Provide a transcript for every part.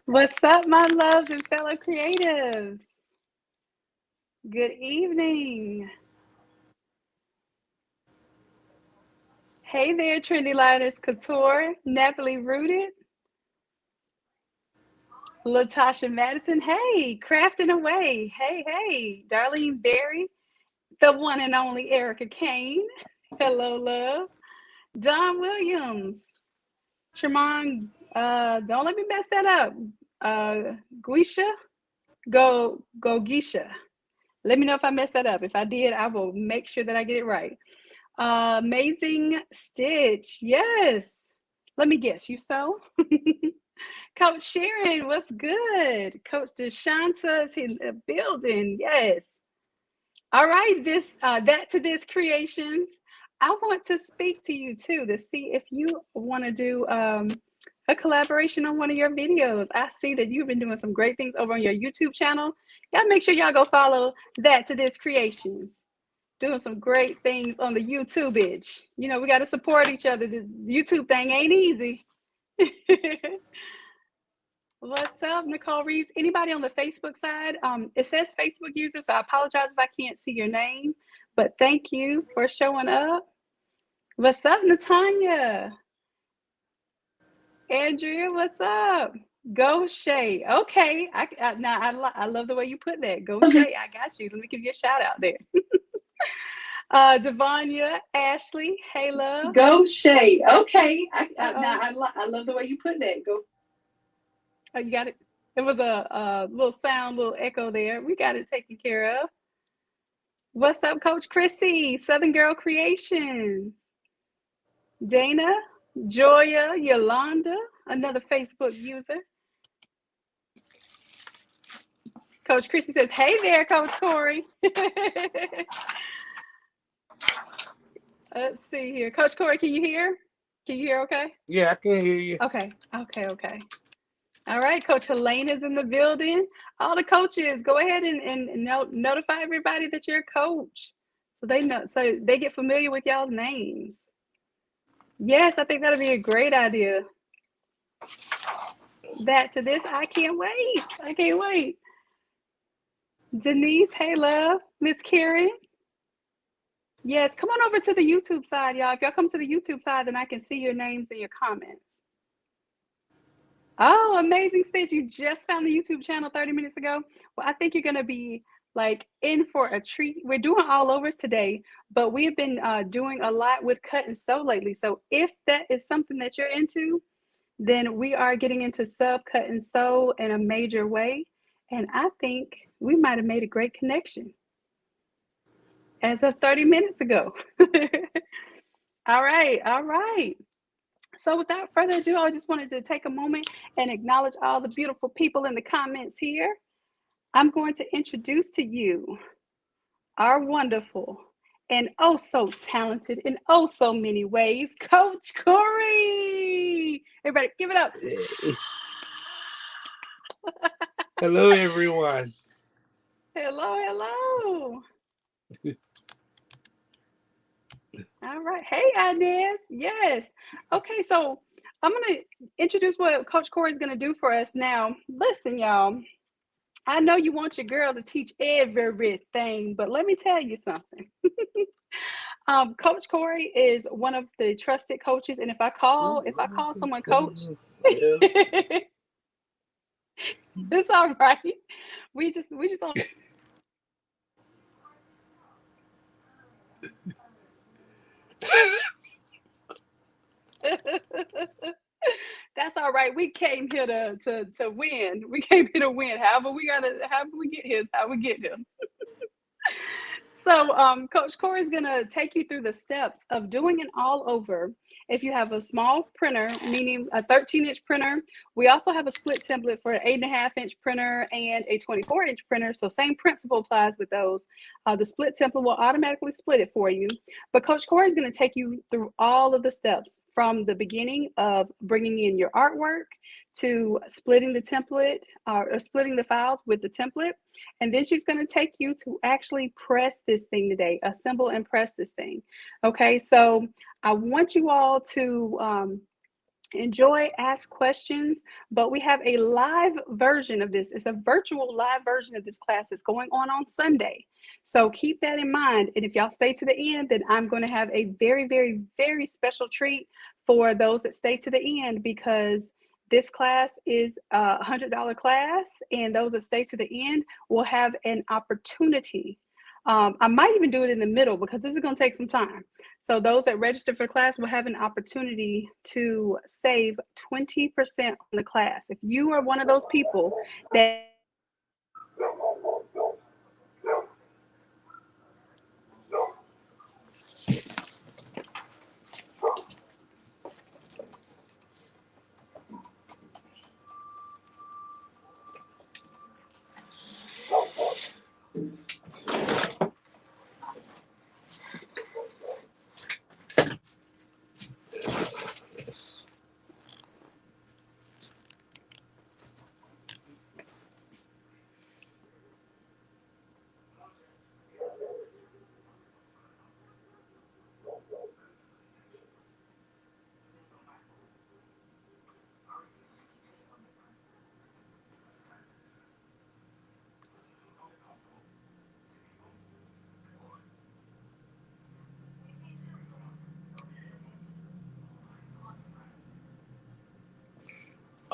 What's up, my loves and fellow creatives? Good evening. Hey there, Trendy Liners Couture, Napoli Rooted, Latasha Madison. Hey, crafting away. Hey, Darlene Berry, the one and only Erica Kane. Hello, love. Don Williams, Tremont. Don't let me mess that up. Guisha, go Geisha. Let me know if I messed that up. If I did, I will make sure that I get it right. Amazing Stitch. Yes. Let me guess. You sew? Coach Sharon, what's good? Coach Deshansa is in the building. Yes. All right. That to this creations. I want to speak to you too to see if you want to do a collaboration on one of your videos. I see that you've been doing some great things over on your YouTube channel. Y'all make sure y'all go follow that to this creations. Doing some great things on the YouTube-age. You know, we got to support each other. The YouTube thing ain't easy. What's up, Nicole Reeves? Anybody on the Facebook side? It says Facebook user, so I apologize if I can't see your name, but thank you for showing up. What's up, Natanya? Andrea, what's up? Go Shay. Okay, I love the way you put that. Go Shay, I got you. Let me give you a shout out there. Devanya, Ashley, hey love. Go Shay. Okay, I love the way you put that. Go. Oh, you got it. It was a little sound, little echo there. We got it taken care of. What's up, Coach Chrissy? Southern Girl Creations. Dana, Joya, Yolanda, another Facebook user. Coach Chrissy says, hey there, Coach Corey. Let's see here. Coach Corey, can you hear? Can you hear okay? Yeah, I can hear you. Okay. All right, Coach Helene is in the building. All the coaches, go ahead and notify everybody that you're a coach. So they know, so they get familiar with y'all's names. Yes, I think that'll be a great idea. That to this, I can't wait. Denise, hey love. Miss Karen. Yes, come on over to the YouTube side, y'all. If y'all come to the YouTube side, then I can see your names and your comments. Oh, amazing Stitch. You just found the YouTube channel 30 minutes ago. Well, I think you're going to be like in for a treat. We're doing all overs today, but we have been doing a lot with cut and sew lately. So if that is something that you're into, then we are getting into sub, cut, and sew in a major way. And I think we might have made a great connection as of 30 minutes ago. All right. So without further ado, I just wanted to take a moment and acknowledge all the beautiful people in the comments here. I'm going to introduce to you our wonderful and oh so talented in oh so many ways, Coach Corey. Everybody, give it up. Hello, everyone. Hello. All right. Hey, Inez. Yes. Okay, so I'm going to introduce what Coach Corey is going to do for us now. Listen, y'all. I know you want your girl to teach everything, but let me tell you something. Coach Corey is one of the trusted coaches, and if I call someone coach, it's all right. We just don't. That's all right. We came here to win. We came here to win. However we get here is how we get here. So Coach Corey is going to take you through the steps of doing an all over. If you have a small printer, meaning a 13-inch printer, we also have a split template for an 8.5-inch printer and a 24-inch printer. So same principle applies with those. The split template will automatically split it for you. But Coach Corey is going to take you through all of the steps from the beginning of bringing in your artwork to splitting the template or splitting the files with the template. And then she's going to take you to actually press this thing today, assemble and press this thing. Okay, so I want you all to Enjoy, ask questions, but we have a live version of this. It's a virtual live version of this class that's going on Sunday. So keep that in mind. And if y'all stay to the end, then I'm going to have a very, very, very special treat for those that stay to the end, because this class is a $100 class, and those that stay to the end will have an opportunity. I might even do it in the middle because this is going to take some time. So those that register for class will have an opportunity to save 20% on the class. If you are one of those people that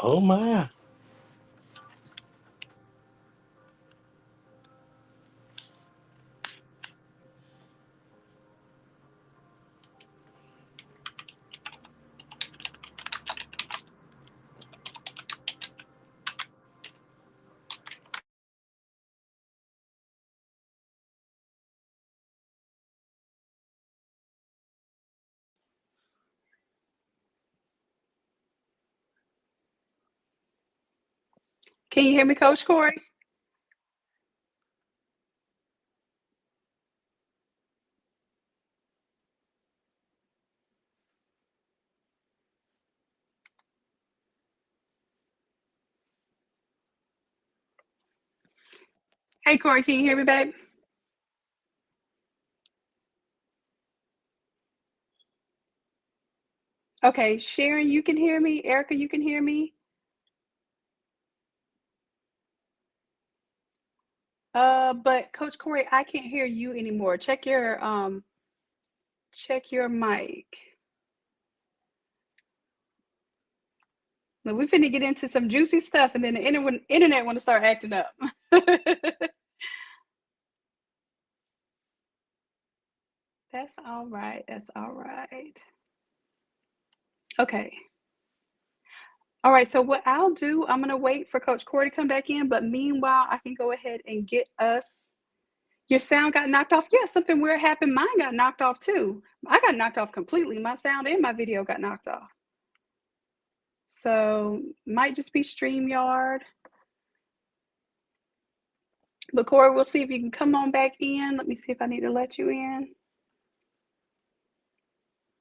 Oh my. Can you hear me, Coach Corey? Hey, Corey, can you hear me, babe? Okay, Sharon, you can hear me. Erica, you can hear me. But Coach Corey, I can't hear you anymore. Check your mic. Now, we finna get into some juicy stuff, and then the internet want to start acting up. That's all right. That's all right. Okay. All right. So what I'll do, I'm going to wait for Coach Corey to come back in. But meanwhile, I can go ahead and get us. Your sound got knocked off. Yeah, something weird happened. Mine got knocked off too. I got knocked off completely. My sound and my video got knocked off. So might just be StreamYard. But Corey, we'll see if you can come on back in. Let me see if I need to let you in.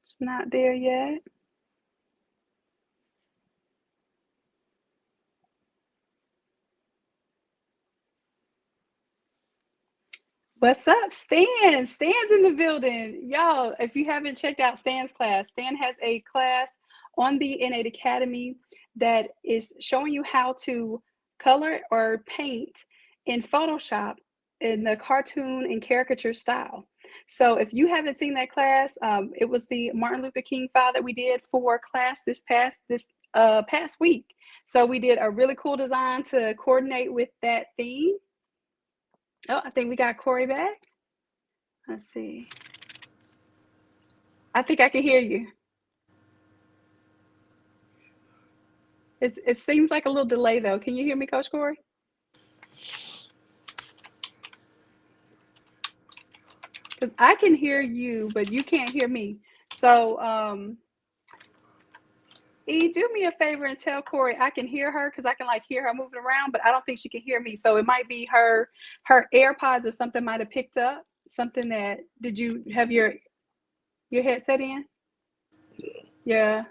It's not there yet. What's up, Stan? Stan's in the building. Y'all, if you haven't checked out Stan's class, Stan has a class on the Innate Academy that is showing you how to color or paint in Photoshop in the cartoon and caricature style. So if you haven't seen that class, it was the Martin Luther King file that we did for class this past week. So we did a really cool design to coordinate with that theme. Oh, I think we got Corey back. Let's see. I think I can hear you. It seems like a little delay though. Can you hear me, Coach Corey? Because I can hear you, but you can't hear me. So E, do me a favor and tell Corey I can hear her, because I can like hear her moving around, but I don't think she can hear me. So it might be her AirPods or something might have picked up something. That did you have your headset in? Yeah.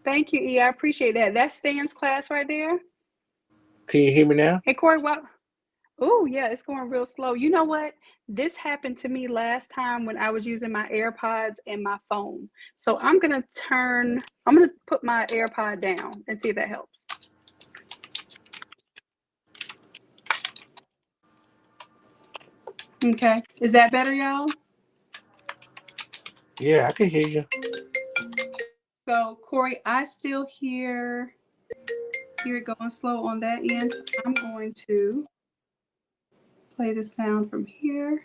Thank you, E. I appreciate that. That's Stan's class right there. Can you hear me now? Hey, Corey, what? Oh, yeah, it's going real slow. You know what? This happened to me last time when I was using my AirPods and my phone. So I'm going to put my AirPod down and see if that helps. Okay. Is that better, y'all? Yeah, I can hear you. So, Corey, I still hear it going slow on that end. So I'm going to play the sound from here.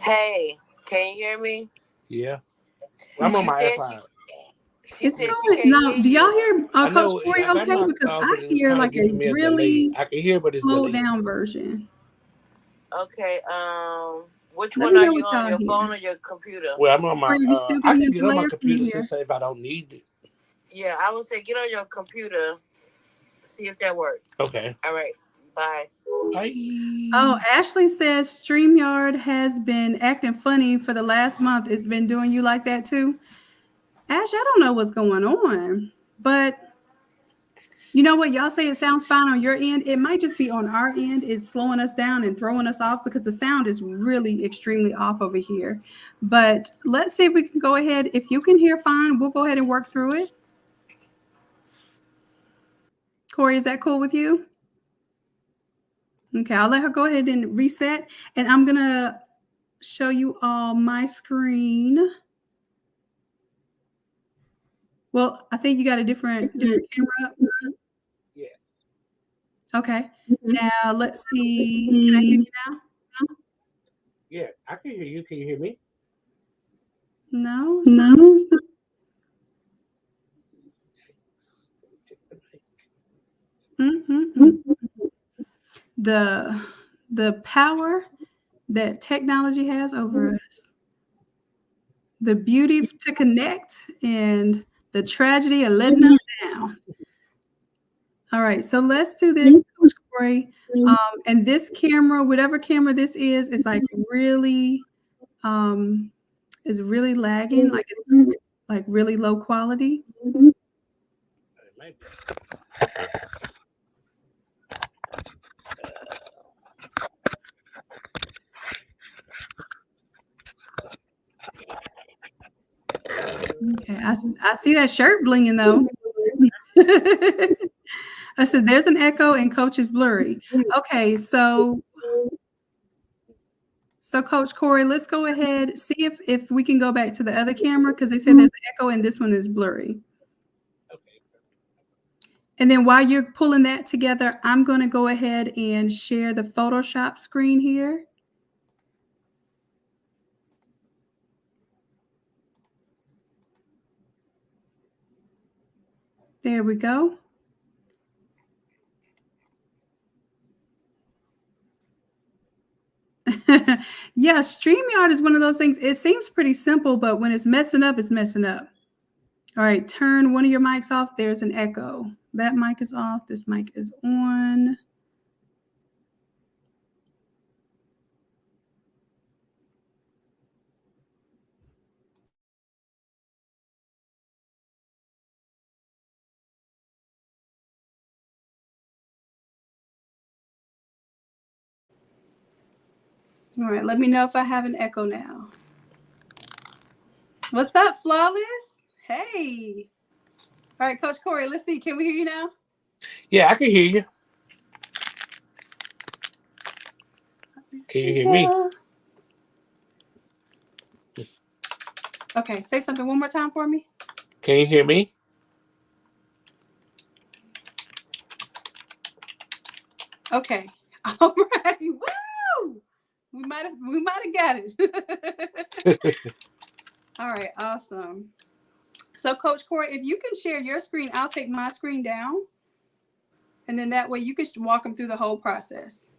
Hey, can you hear me? Yeah. I'm on my AirPod. She It's said she going can't now. hear Do y'all you. hear I Coach know Corey I got okay? knocked Because off, I but it's hear kind of like a giving me a delay. really I can hear, but it's slowed delayed. down version. Okay, which Let one me are know you what on, y'all your hear. phone or your computer? Well, I'm on Or my. are you still I getting can a get on delay my or can you computer hear? since if I don't need it. Yeah, I would say get on your computer, see if that works. Okay. All right, bye. Bye. Oh, Ashley says StreamYard has been acting funny for the last month. It's been doing you like that too. Ash, I don't know what's going on, but you know what? Y'all say it sounds fine on your end. It might just be on our end. It's slowing us down and throwing us off because the sound is really extremely off over here. But let's see if we can go ahead. If you can hear fine, we'll go ahead and work through it. Corey, is that cool with you? Okay, I'll let her go ahead and reset. And I'm going to show you all my screen. Well, I think you got a different camera up. Yes. Okay. Now let's see. Can I hear you now? Yeah, I can hear you. Can you hear me? No, it's not. Mm-mm-mm. The power that technology has over us, the beauty to connect, and the tragedy of letting us down. All right, so let's do this, Coach Corey. And this camera, whatever camera this is like really is really lagging, like it's like really low quality. Okay, I see that shirt blinging though. I said there's an echo and Coach is blurry. Okay, so Coach Corey, let's go ahead, see if we can go back to the other camera because they said there's an echo and this one is blurry. And then while you're pulling that together, I'm going to go ahead and share the Photoshop screen here. There we go. Yeah, StreamYard is one of those things. It seems pretty simple, but when it's messing up, it's messing up. All right, turn one of your mics off. There's an echo. That mic is off. This mic is on. All right, let me know if I have an echo now. What's up, Flawless? Hey. All right, Coach Corey, let's see. Can we hear you now? Yeah, I can hear you. Can you hear me? Okay, say something one more time for me. Can you hear me? Okay. All right. Woo! We might have got it. All right, awesome. So Coach Corey, if you can share your screen, I'll take my screen down. And then that way you can walk them through the whole process.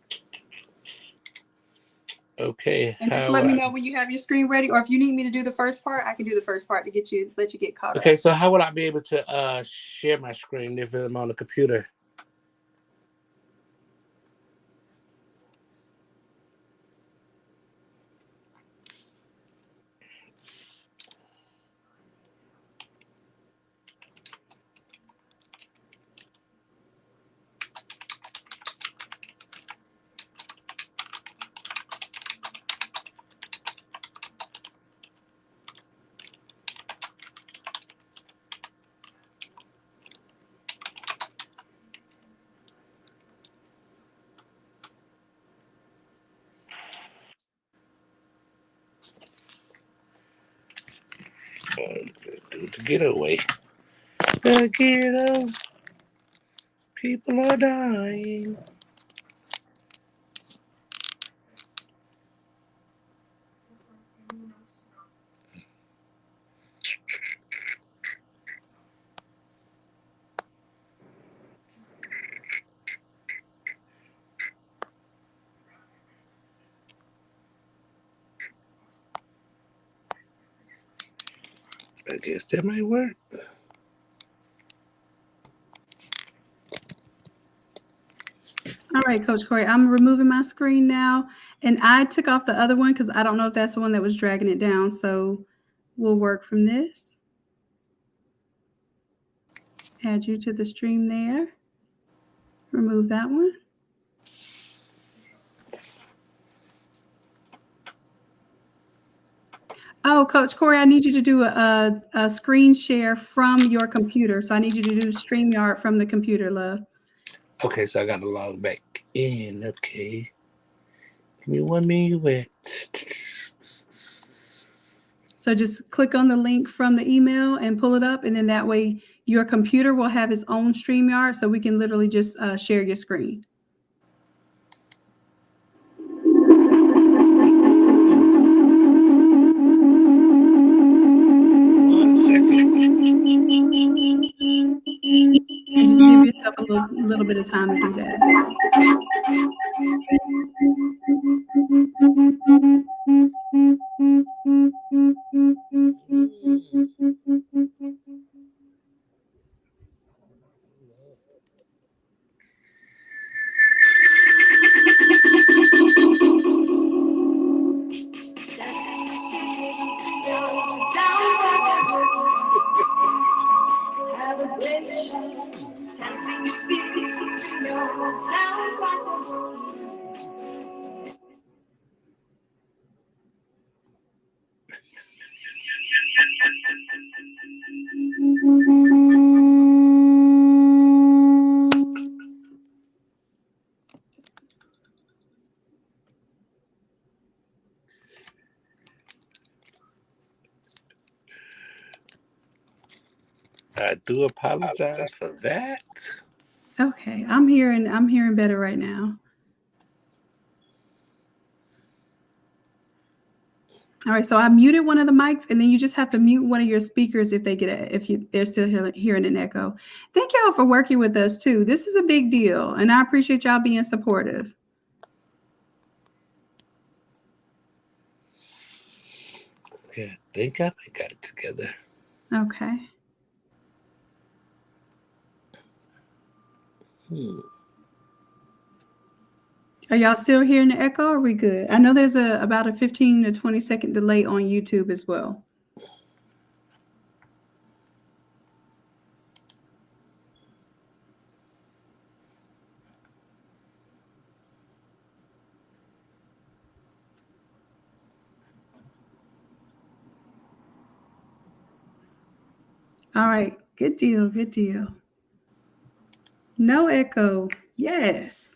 Okay. And just let me know when you have your screen ready, or if you need me to do the first part, I can do the first part to let you get caught up. Okay, so how would I be able to share my screen if I'm on the computer? Do the getaway. The ghetto. People are dying. I guess that might work. All right, Coach Corey, I'm removing my screen now. And I took off the other one because I don't know if that's the one that was dragging it down. So we'll work from this. Add you to the stream there. Remove that one. Oh, Coach Corey, I need you to do a screen share from your computer. So I need you to do StreamYard from the computer, love. Okay, so I got to log back in. Okay. Give me 1 minute. So just click on the link from the email and pull it up. And then that way your computer will have its own StreamYard. So we can literally just share your screen. Just give yourself a little bit of time to do that. I do apologize for that. Okay, I'm hearing better right now. All right, so I muted one of the mics, and then you just have to mute one of your speakers if they're still hearing an echo. Thank y'all for working with us too. This is a big deal, and I appreciate y'all being supportive. Okay, I think I got it together. Okay. Are y'all still hearing the echo? Or are we good? I know there's about a 15 to 20 second delay on YouTube as well. All right, good deal, good deal. No echo. Yes.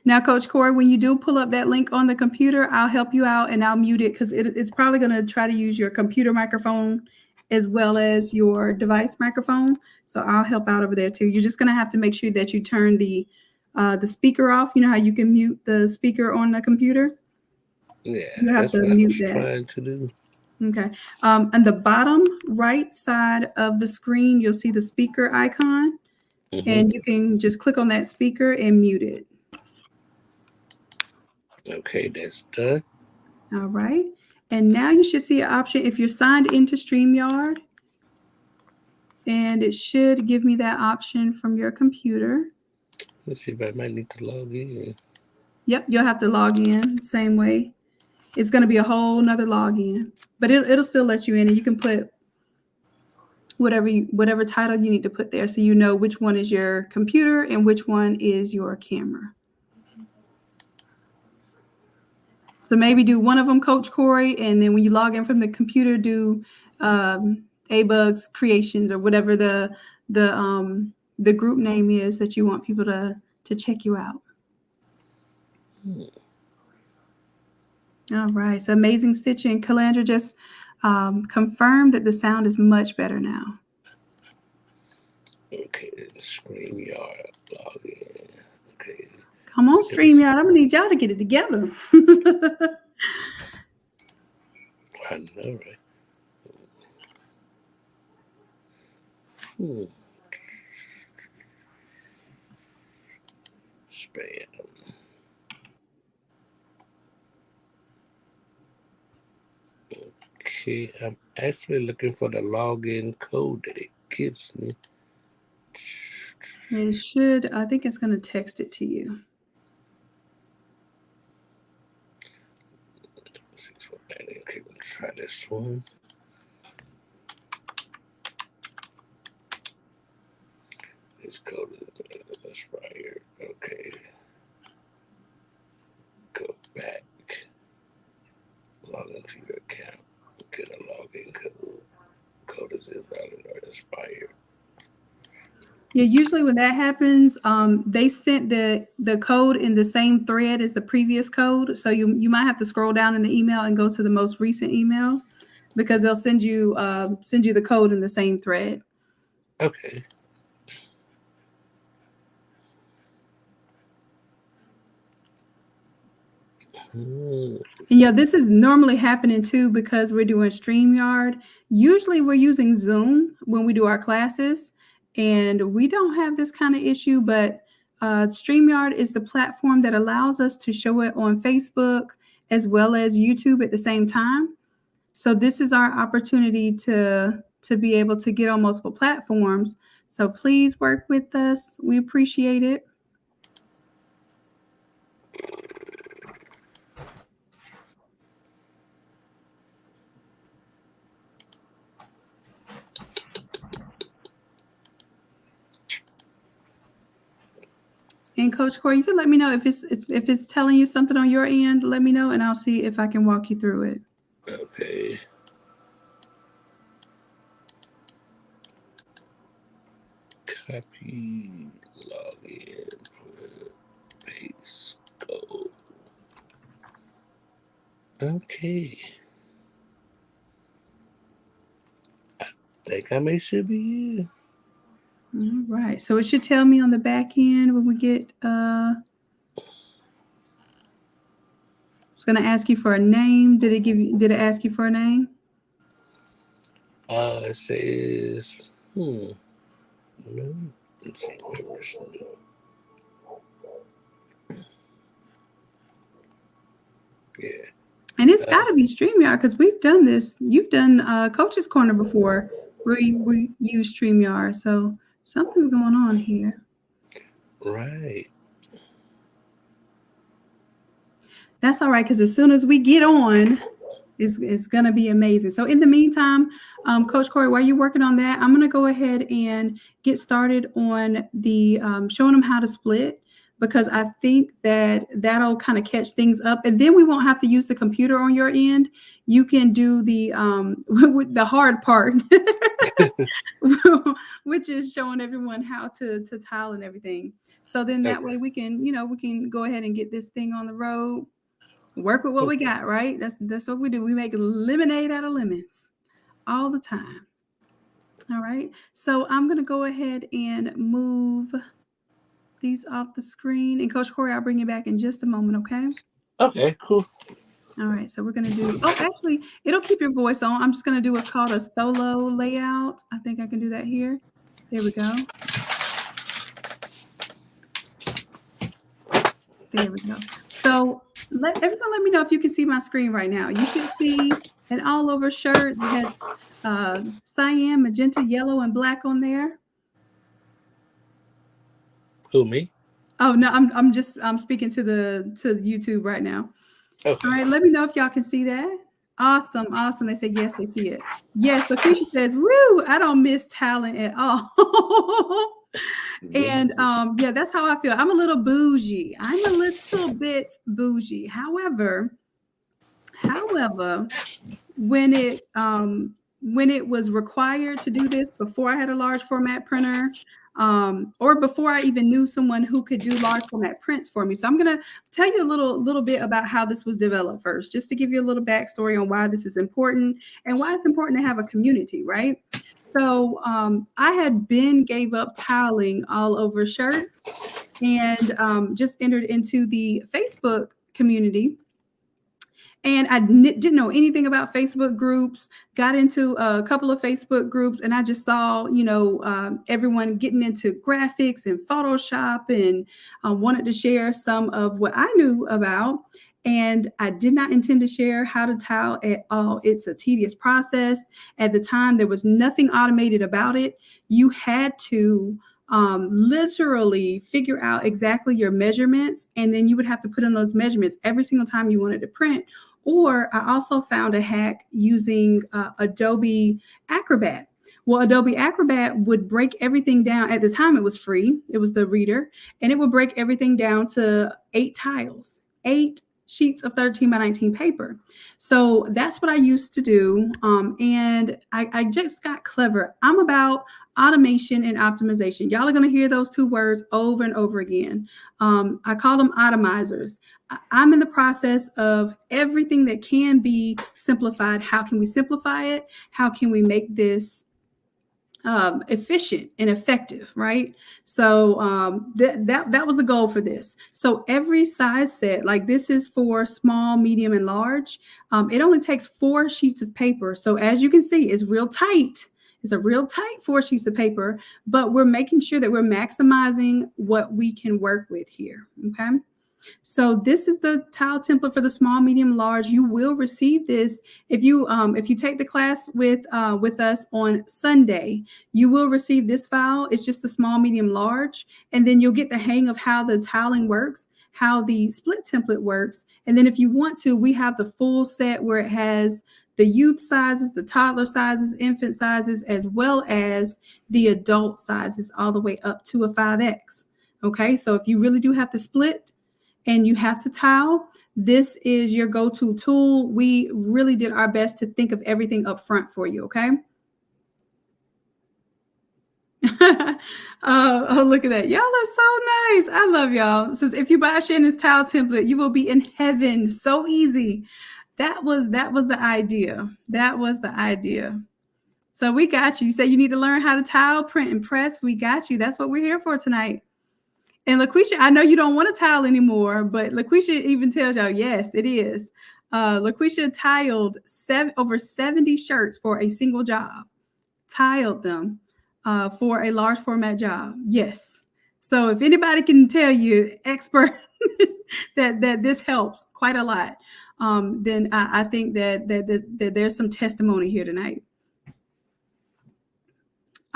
Now, Coach Corey, when you do pull up that link on the computer, I'll help you out and I'll mute it because it's probably going to try to use your computer microphone as well as your device microphone. So I'll help out over there too. You're just going to have to make sure that you turn the speaker off. You know how you can mute the speaker on the computer? Yeah, you have that's to what mute I was that. trying to do. Okay. On the bottom right side of the screen, you'll see the speaker icon. And you can just click on that speaker and mute it. Okay, that's done. All right. And now you should see an option if you're signed into StreamYard. And it should give me that option from your computer. Let's see if I might need to log in. Yep, you'll have to log in same way. It's going to be a whole nother login, but it'll still let you in, and you can put whatever title you need to put there so you know which one is your computer and which one is your camera. So maybe do one of them, Coach Corey, and then when you log in from the computer, do A-Bugs Creations or whatever the group name is that you want people to check you out. All right. So Amazing Stitching. Calandra just confirmed that the sound is much better now. Okay, StreamYard login. Okay. Come on, StreamYard. I'm going to need y'all to get it together. I know, right? Spam. Okay, I'm actually looking for the login code that it gives me. It should. I think it's going to text it to you. 619. Okay, we'll try this one. This code is expired. Okay. Go back. Log into your account. Get a login code. Code is invalid or expired. Yeah, usually when that happens, they sent the code in the same thread as the previous code. So you might have to scroll down in the email and go to the most recent email because they'll send you the code in the same thread. Okay. And yeah, this is normally happening too because we're doing StreamYard. Usually we're using Zoom when we do our classes, and we don't have this kind of issue, but StreamYard is the platform that allows us to show it on Facebook as well as YouTube at the same time. So this is our opportunity to be able to get on multiple platforms. So please work with us. We appreciate it. And Coach Corey, you can let me know if it's telling you something on your end. Let me know, and I'll see if I can walk you through it. Okay. Copy, login, paste, go. Okay. I think I should be here. All right. So it should tell me on the back end when we get it's gonna ask you for a name. Did it ask you for a name? It says no. Let's see yeah. And it's got to be StreamYard because we've done this. You've done Coach's Corner before where we use StreamYard. So something's going on here. Right. That's all right because as soon as we get on, it's going to be amazing. So in the meantime, Coach Corey, while you're working on that, I'm going to go ahead and get started on the showing them how to split, because I think that'll kind of catch things up, and then we won't have to use the computer on your end. You can do the the hard part, which is showing everyone how to tile and everything. So then that way we can go ahead and get this thing on the road. Work with what we got, right? That's what we do. We make lemonade out of lemons all the time. All right. So I'm going to go ahead and move these off the screen. And Coach Corey, I'll bring you back in just a moment, okay? Okay, cool. All right. So we're going to do, actually, it'll keep your voice on. I'm just going to do what's called a solo layout. I think I can do that here. There we go. There we go. So everyone let me know if you can see my screen right now. You should see an all over shirt that has cyan, magenta, yellow, and black on there. Who, me? Oh no, I'm speaking to YouTube right now. Okay. All right, let me know if y'all can see that. Awesome. They say yes, they see it. Yes, Lakeisha says, woo, I don't miss talent at all. And yeah, that's how I feel. I'm a little bougie. I'm a little bit bougie. However, when it was required to do this before I had a large format printer, or before I even knew someone who could do large format prints for me. So I'm going to tell you a little bit about how this was developed first, just to give you a little backstory on why this is important and why it's important to have a community, right? So I had gave up toweling all over shirts and just entered into the Facebook community. And I didn't know anything about Facebook groups, got into a couple of Facebook groups, and I just saw, everyone getting into graphics and Photoshop and wanted to share some of what I knew about. And I did not intend to share how to tile at all. It's a tedious process. At the time, there was nothing automated about it. You had to literally figure out exactly your measurements, and then you would have to put in those measurements every single time you wanted to print. Or I also found a hack using Adobe Acrobat. Well, Adobe Acrobat would break everything down. At the time, it was free. It was the reader, and it would break everything down to 8 tiles, 8 sheets of 13 by 19 paper. So that's what I used to do. And I just got clever. I'm about automation and optimization. Y'all are going to hear those 2 words over and over again. I call them Automizers. I'm in the process of everything that can be simplified. How can we simplify it? How can we make this efficient and effective, right? So that was the goal for this. So every size set, like this is for small, medium, and large. It only takes 4 sheets of paper. So as you can see, it's real tight. It's a real tight 4 sheets of paper, but we're making sure that we're maximizing what we can work with here. Okay. So this is the tile template for the small, medium, large. You will receive this if you take the class with us on Sunday. You will receive this file. It's just the small, medium, large, and then you'll get the hang of how the tiling works, how the split template works, and then if you want to, we have the full set where it has the youth sizes, the toddler sizes, infant sizes, as well as the adult sizes, all the way up to a 5X. Okay, so if you really do have to split and you have to tile, this is your go-to tool. We really did our best to think of everything up front for you, okay? Oh, look at that. Y'all are so nice. I love y'all. It says, if you buy Shanon's tile template, you will be in heaven. So easy. That was the idea. That was the idea. So we got you. You say you need to learn how to tile, print, and press. We got you. That's what we're here for tonight. And LaQuisha, I know you don't want to tile anymore, but LaQuisha even tells y'all, yes, it is. LaQuisha tiled over 70 shirts for a single job. Tiled them for a large format job. Yes. So if anybody can tell you, expert, that this helps quite a lot, then I think that there's some testimony here tonight.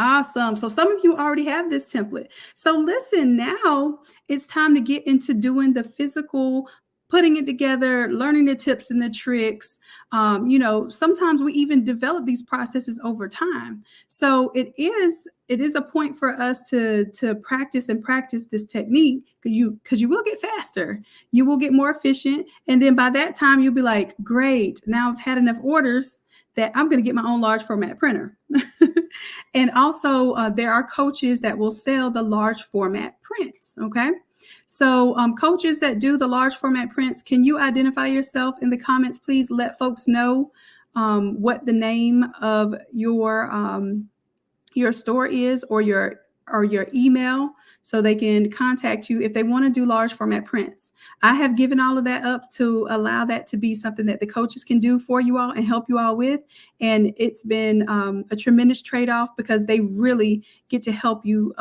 Awesome. So some of you already have this template. So listen, now it's time to get into doing the physical, putting it together, learning the tips and the tricks. Sometimes we even develop these processes over time. So it is a point for us to practice this technique, because you will get faster, you will get more efficient. And then by that time, you'll be like, great, now I've had enough orders that I'm going to get my own large format printer. And also there are coaches that will sell the large format prints. Okay. So coaches that do the large format prints, can you identify yourself in the comments? Please let folks know what the name of your store is, or your email, so they can contact you if they want to do large format prints. I have given all of that up to allow that to be something that the coaches can do for you all and help you all with. And it's been a tremendous trade-off, because they really get to help you,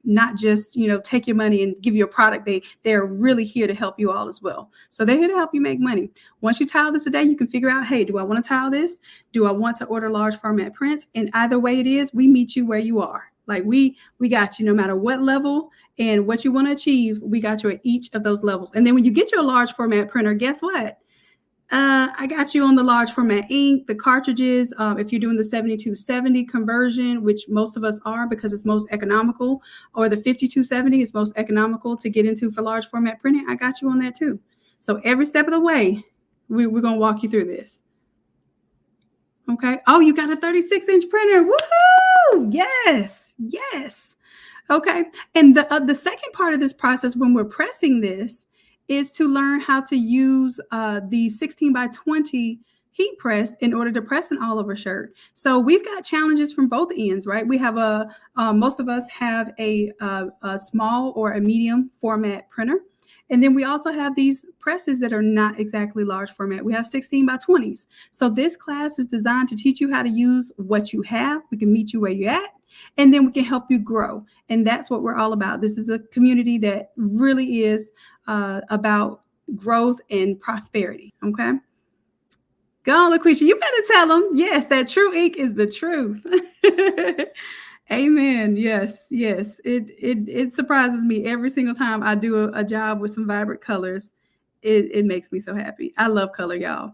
not just, take your money and give you a product. They're really here to help you all as well. So they're here to help you make money. Once you tile this a day, you can figure out, hey, do I want to tile this? Do I want to order large format prints? And either way it is, we meet you where you are. Like we got you no matter what level and what you want to achieve. We got you at each of those levels. And then when you get your large format printer, guess what? I got you on the large format ink, the cartridges. If you're doing the 7270 conversion, which most of us are because it's most economical, or the 5270 is most economical to get into for large format printing, I got you on that too. So every step of the way, we're going to walk you through this. Okay. Oh, you got a 36-inch printer. Woohoo! Yes. Okay. And the second part of this process when we're pressing this is to learn how to use the 16 by 20 heat press in order to press an all over shirt. So we've got challenges from both ends, right? We have most of us have a small or a medium format printer. And then we also have these presses that are not exactly large format. We have 16 by 20s. So this class is designed to teach you how to use what you have. We can meet you where you're at, and then we can help you grow. And that's what we're all about. This is a community that really is about growth and prosperity. Okay. Go on, LaQuisha. You better tell them. Yes, that true ink is the truth. Amen. Yes, yes. It surprises me every single time I do a job with some vibrant colors. It makes me so happy. I love color, y'all.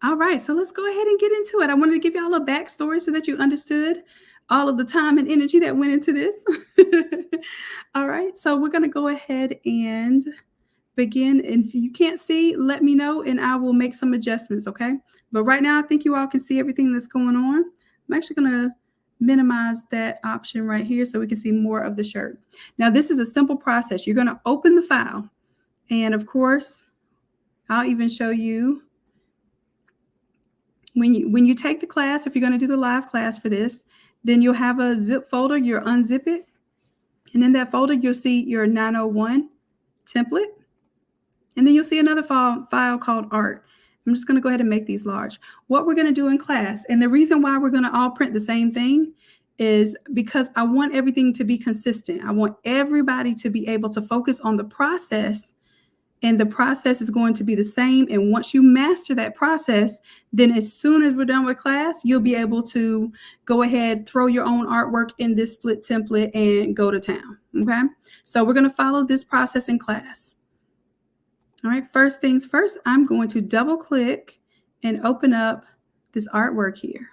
All right, so let's go ahead and get into it. I wanted to give y'all a backstory so that you understood all of the time and energy that went into this. All right, so we're going to go ahead and begin. And if you can't see, let me know and I will make some adjustments, okay? But right now, I think you all can see everything that's going on. I'm actually going to minimize that option right here so we can see more of the shirt. Now, this is a simple process. You're going to open the file. And of course, I'll even show you when you take the class, if you're going to do the live class for this, then you'll have a zip folder. You'll unzip it. And in that folder, you'll see your 901 template. And then you'll see another file called art. I'm just going to go ahead and make these large. What we're going to do in class, and the reason why we're going to all print the same thing is because I want everything to be consistent. I want everybody to be able to focus on the process, and the process is going to be the same. And once you master that process, then as soon as we're done with class, you'll be able to go ahead, throw your own artwork in this split template and go to town. Okay. So we're going to follow this process in class. All right, first things first, I'm going to double click and open up this artwork here.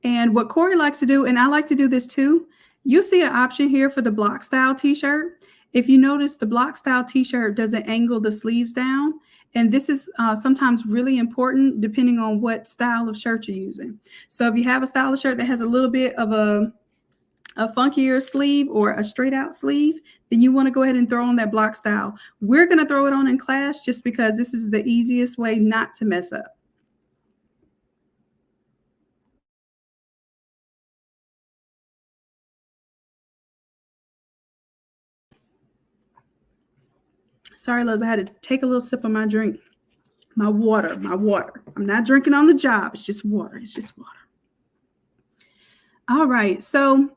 And what Corey likes to do, and I like to do this too, you'll see an option here for the block style t-shirt. If you notice, the block style t-shirt doesn't angle the sleeves down. And this is sometimes really important depending on what style of shirt you're using. So if you have a style of shirt that has a little bit of a funkier sleeve or a straight out sleeve, then you want to go ahead and throw on that block style. We're going to throw it on in class just because this is the easiest way not to mess up. Sorry, loves, I had to take a little sip of my drink. My water. I'm not drinking on the job. It's just water. It's just water. All right. So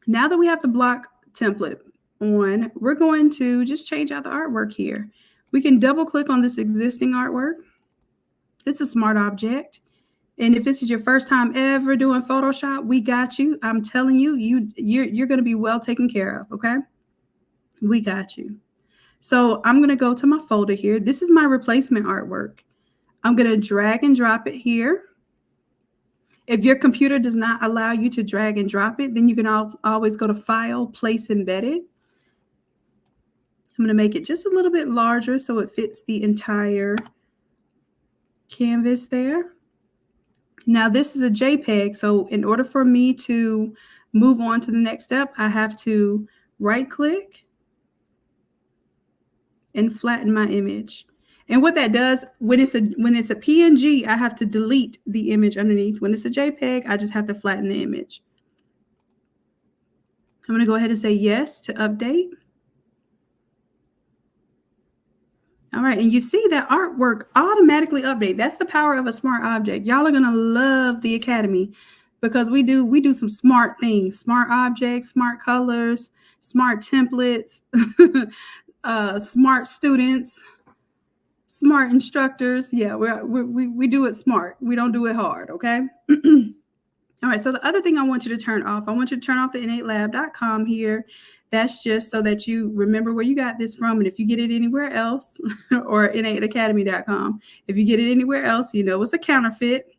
now that we have the block template on, we're going to just change out the artwork here. We can double click on this existing artwork. It's a smart object. And if this is your first time ever doing Photoshop, we got you. I'm telling you, you're going to be well taken care of. Okay. We got you. So I'm going to go to my folder here. This is my replacement artwork. I'm going to drag and drop it here. If your computer does not allow you to drag and drop it, then you can always go to File, Place Embedded. I'm going to make it just a little bit larger so it fits the entire canvas there. Now this is a JPEG, so in order for me to move on to the next step, I have to right-click and flatten my image. And what that does, when it's a PNG, I have to delete the image underneath. When it's a JPEG, I just have to flatten the image. I'm going to go ahead and say yes to update. All right, and you see that artwork automatically update. That's the power of a smart object. Y'all are going to love the Academy because we do some smart things, smart objects, smart colors, smart templates, smart students, smart instructors. Yeah, we do it smart. We don't do it hard, okay? All right, so the other thing I want you to turn off, I want you to turn off the innatelab.com here. That's just so that you remember where you got this from. And if you get it anywhere else, or innateacademy.com, if you get it anywhere else, you know it's a counterfeit.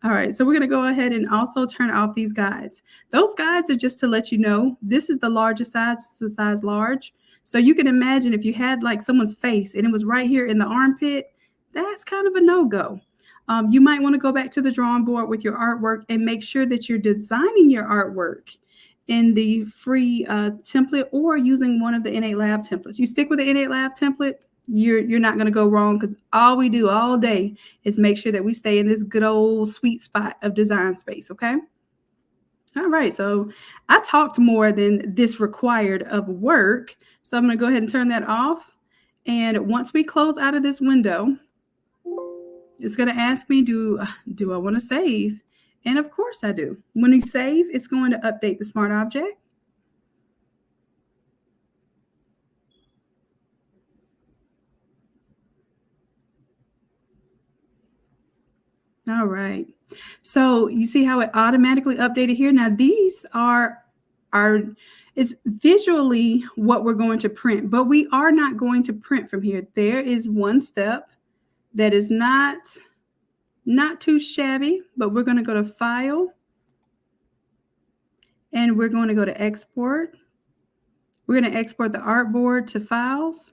All right, so we're going to go ahead and also turn off these guides. Those guides are just to let you know this is the largest size. It's the size large. So you can imagine if you had like someone's face and it was right here in the armpit, that's kind of a no-go. You might want to go back to the drawing board with your artwork and make sure that you're designing your artwork in the free template or using one of the Innate Lab templates. You stick with the Innate Lab template, you're not going to go wrong, because all we do all day is make sure that we stay in this good old sweet spot of design space, okay? All right, so I talked more than this required of work, so I'm going to go ahead and turn that off. And once we close out of this window, it's going to ask me, do I want to save? And of course I do. When you save, it's going to update the smart object. All right. So you see how it automatically updated here? Now these it's visually what we're going to print, but we are not going to print from here. There is one step that is not too shabby, but we're going to go to File, and we're going to go to Export. We're going to export the artboard to Files.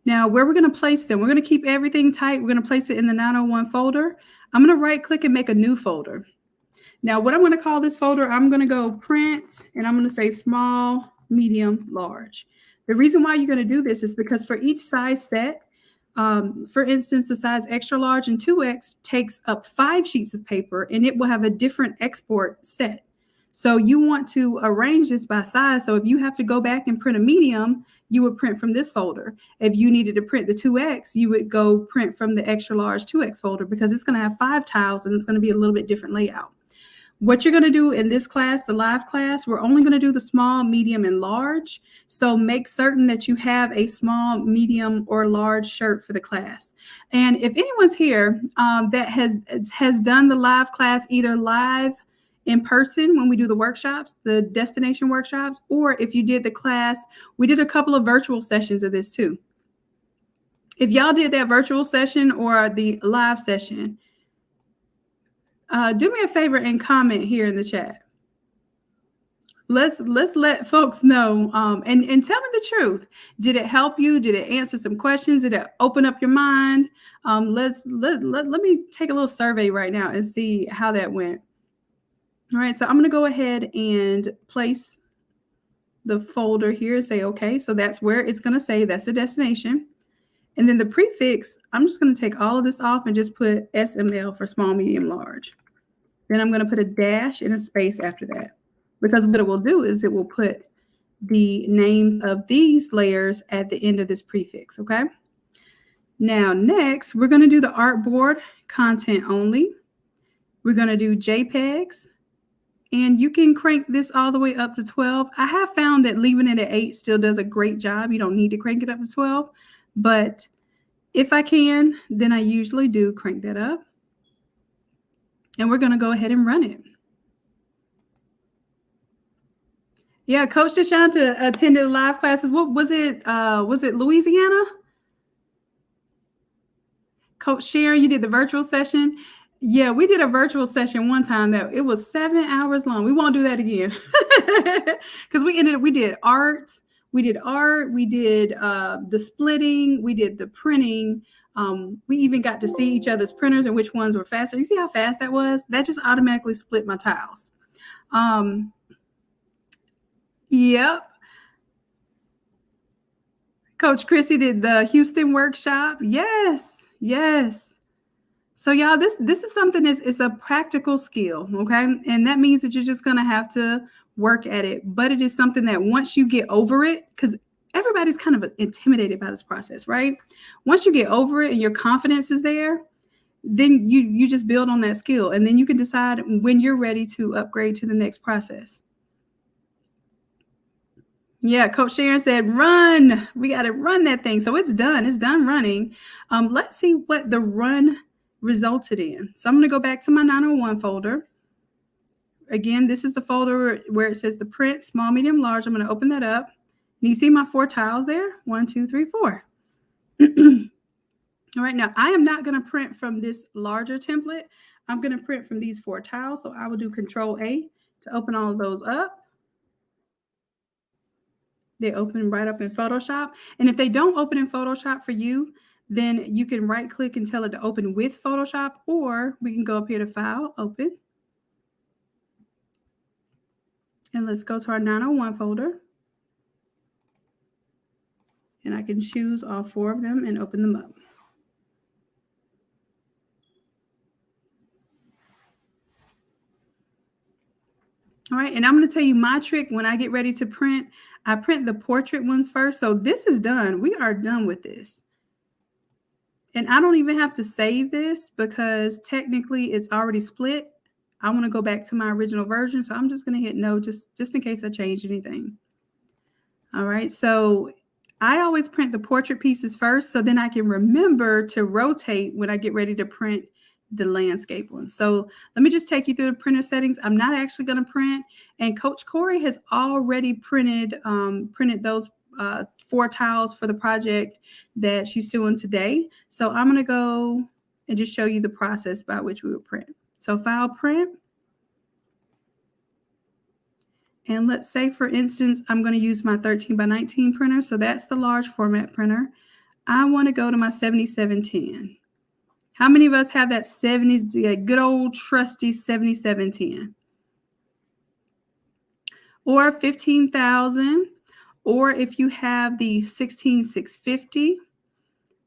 Now, where we're going to place them, we're going to keep everything tight. We're going to place it in the 901 folder. I'm going to right click and make a new folder. Now, what I'm going to call this folder, I'm going to go Print, and I'm going to say Small, Medium, Large. The reason why you're going to do this is because for each size set, for instance, the size extra large and 2X takes up 5 sheets of paper, and it will have a different export set. So you want to arrange this by size. So if you have to go back and print a medium, you would print from this folder. If you needed to print the 2X, you would go print from the extra large 2X folder, because it's going to have 5 tiles and it's going to be a little bit different layout. What you're going to do in this class, the live class, we're only going to do the small, medium, and large. So make certain that you have a small, medium, or large shirt for the class. And if anyone's here that has done the live class, either live in person when we do the workshops, the destination workshops, or if you did the class, we did a couple of virtual sessions of this too. If y'all did that virtual session or the live session, do me a favor and comment here in the chat. Let's let folks know, and tell me the truth. Did it help you? Did it answer some questions? Did it open up your mind? Let me take a little survey right now and see how that went. All right, so I'm going to go ahead and place the folder here and say, okay, so that's where it's going to say that's the destination. And then the prefix, I'm just going to take all of this off and just put SML for small, medium, large. Then I'm going to put a dash and a space after that, because what it will do is it will put the name of these layers at the end of this prefix, okay? Now, next, we're going to do the artboard content only. We're going to do JPEGs. And you can crank this all the way up to 12. I have found that leaving it at 8 still does a great job. You don't need to crank it up to 12. But if I can, then I usually do crank that up. And we're going to go ahead and run it. Yeah, Coach Deshanta attended live classes. What was it? Was it Louisiana? Coach Sharon, you did the virtual session. Yeah, we did a virtual session one time that it was 7 hours long. We won't do that again because we did art, we did the splitting, we did the printing. We even got to see each other's printers and which ones were faster. You see how fast that was? That just automatically split my tiles. Yep. Coach Chrissy did the Houston workshop. Yes. So y'all, this is something it's a practical skill, okay? And that means that you're just going to have to work at it. But it is something that once you get over it, because everybody's kind of intimidated by this process, right? Once you get over it and your confidence is there, then you just build on that skill. And then you can decide when you're ready to upgrade to the next process. Yeah, Coach Sharon said, run. We got to run that thing. So it's done. It's done running. Let's see what the run resulted in. So I'm going to go back to my 901 folder. Again, this is the folder where it says the print, small, medium, large. I'm going to open that up. And you see my 4 tiles there? 1, 2, 3, 4. All right, now I am not going to print from this larger template. I'm going to print from these 4 tiles. So I will do Control A to open all of those up. They open right up in Photoshop. And if they don't open in Photoshop for you, then you can right click and tell it to open with Photoshop, or we can go up here to File, Open. And let's go to our 901 folder. And I can choose all 4 of them and open them up. All right, and I'm going to tell you my trick when I get ready to print. I print the portrait ones first. So this is done. We are done with this. And I don't even have to save this because technically it's already split. I want to go back to my original version. So I'm just going to hit no just in case I change anything. All right, so I always print the portrait pieces first, so then I can remember to rotate when I get ready to print the landscape one. So let me just take you through the printer settings. I'm not actually going to print, and Coach Corey has already printed those 4 tiles for the project that she's doing today. So I'm going to go and just show you the process by which we would print. So File, Print. And let's say, for instance, I'm going to use my 13 by 19 printer. So that's the large format printer. I want to go to my 7710. How many of us have that good old trusty 7710? Or 15,000. Or if you have the 16650,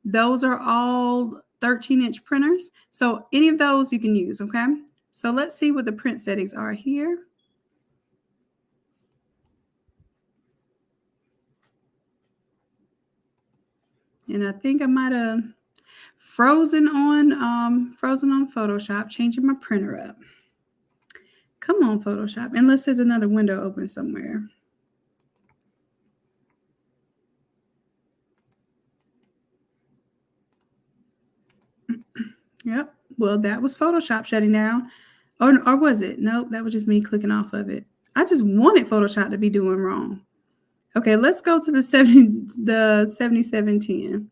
those are all 13-inch printers. So any of those you can use, okay? So let's see what the print settings are here. And I think I might have frozen on Photoshop, changing my printer up. Come on, Photoshop, unless there's another window open somewhere. Yep. Well, that was Photoshop shutting down. Or was it? Nope, that was just me clicking off of it. I just wanted Photoshop to be doing wrong. Okay, let's go to the 7710.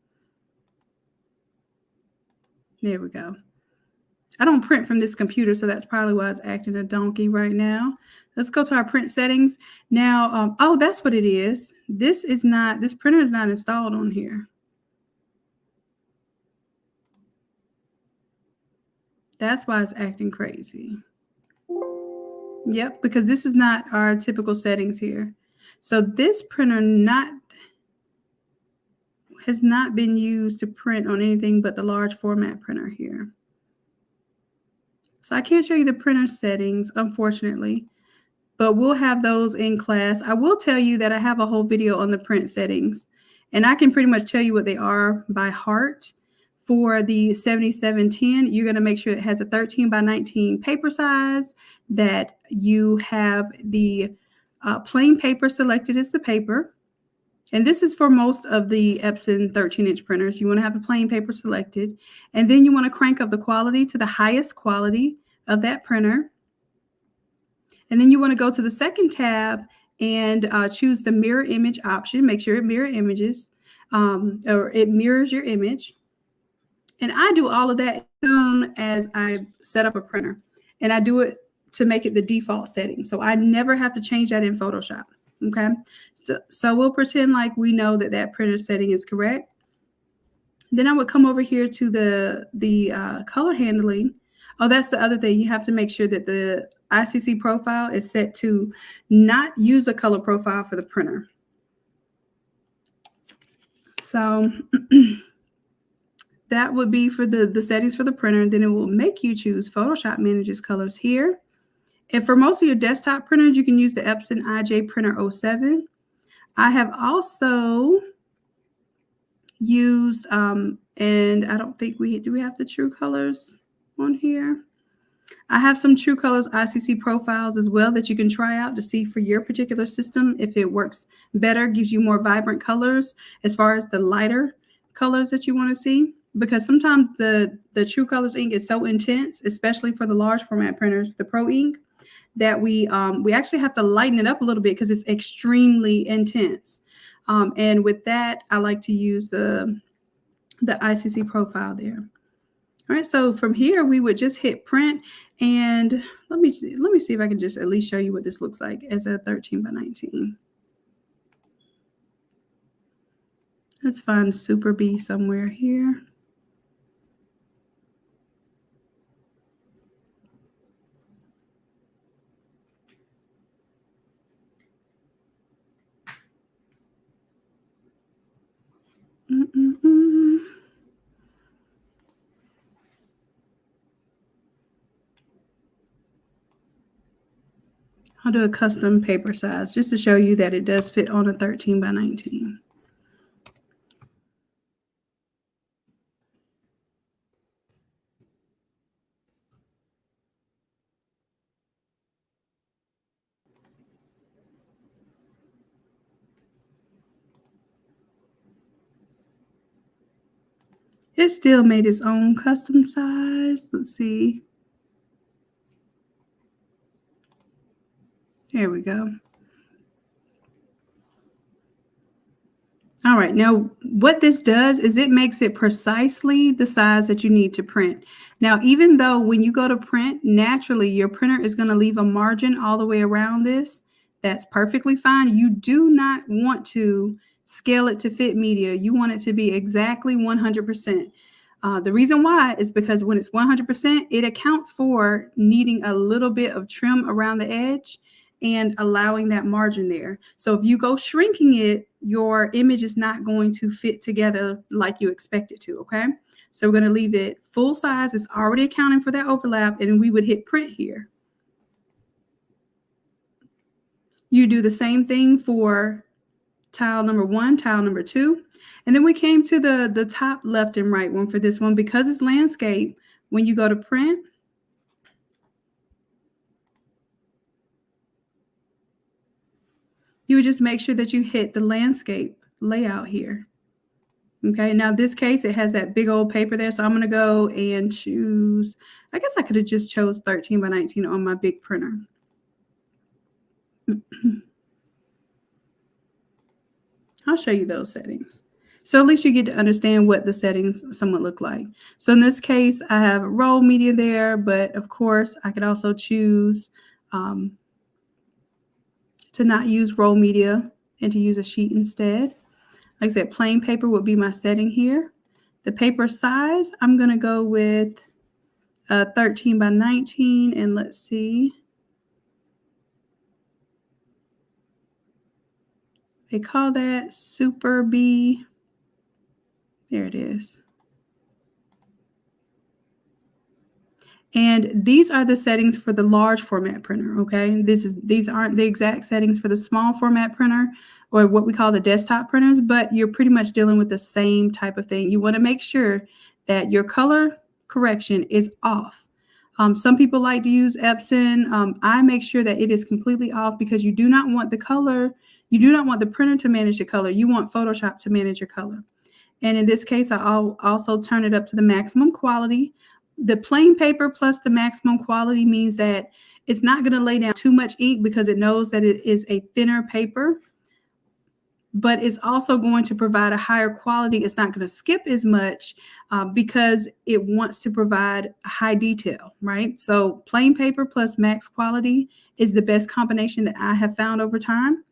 There we go. I don't print from this computer, so that's probably why it's acting a donkey right now. Let's go to our print settings. Now, oh, that's what it is. This printer is not installed on here. That's why it's acting crazy. Yep, because this is not our typical settings here. So this printer has not been used to print on anything but the large format printer here. So I can't show you the printer settings, unfortunately, but we'll have those in class. I will tell you that I have a whole video on the print settings, and I can pretty much tell you what they are by heart. For the 7710, you're going to make sure it has a 13 by 19 paper size, that you have the plain paper selected as the paper. And this is for most of the Epson 13-inch printers. You want to have the plain paper selected. And then you want to crank up the quality to the highest quality of that printer. And then you want to go to the second tab and choose the mirror image option. Make sure it mirror images, or it mirrors your image. And I do all of that as soon as I set up a printer. And I do it to make it the default setting. So I never have to change that in Photoshop. Okay. So we'll pretend like we know that that printer setting is correct. Then I would come over here to the color handling. Oh, that's the other thing. You have to make sure that the ICC profile is set to not use a color profile for the printer. So that would be for the settings for the printer. And then it will make you choose Photoshop manages colors here. And for most of your desktop printers, you can use the Epson IJ Printer 07. I have also used, and I don't think do we have the True Colors on here? I have some True Colors ICC profiles as well that you can try out to see for your particular system if it works better, gives you more vibrant colors as far as the lighter colors that you want to see. Because sometimes the True Colors ink is so intense, especially for the large format printers, the Pro ink, that we actually have to lighten it up a little bit because it's extremely intense. And with that, I like to use the ICC profile there. All right, so from here we would just hit print, and let me see if I can just at least show you what this looks like as a 13 by 19. Let's find Super B somewhere here. I'll do a custom paper size just to show you that it does fit on a 13 by 19. It still made its own custom size. Let's see. There we go. All right, now what this does is it makes it precisely the size that you need to print. Now, even though when you go to print, naturally your printer is going to leave a margin all the way around this, that's perfectly fine. You do not want to scale it to fit media. You want it to be exactly 100%. The reason why is because when it's 100%, it accounts for needing a little bit of trim around the edge and allowing that margin there. So if you go shrinking it, your image is not going to fit together like you expect it to, okay? So we're going to leave it full size. It's already accounting for that overlap, and we would hit print here. You do the same thing for tile number 1, tile number 2. And then we came to the top left and right one for this one. Because it's landscape, when you go to print, you would just make sure that you hit the landscape layout here. Okay, now this case, it has that big old paper there. So I'm going to go and choose, I guess I could have just chose 13 by 19 on my big printer. I'll show you those settings. So at least you get to understand what the settings somewhat look like. So in this case, I have roll media there, but of course I could also choose to not use roll media and to use a sheet instead. Like I said, plain paper would be my setting here. The paper size, I'm going to go with 13 by 19, and let's see. They call that Super B. There it is. And these are the settings for the large format printer, okay? These aren't the exact settings for the small format printer or what we call the desktop printers, but you're pretty much dealing with the same type of thing. You want to make sure that your color correction is off. Some people like to use Epson. I make sure that it is completely off because you do not want the color, you do not want the printer to manage the color. You want Photoshop to manage your color. And in this case, I'll also turn it up to the maximum quality. The plain paper plus the maximum quality means that it's not going to lay down too much ink because it knows that it is a thinner paper, but it's also going to provide a higher quality. It's not going to skip as much because it wants to provide high detail, right? So plain paper plus max quality is the best combination that I have found over time.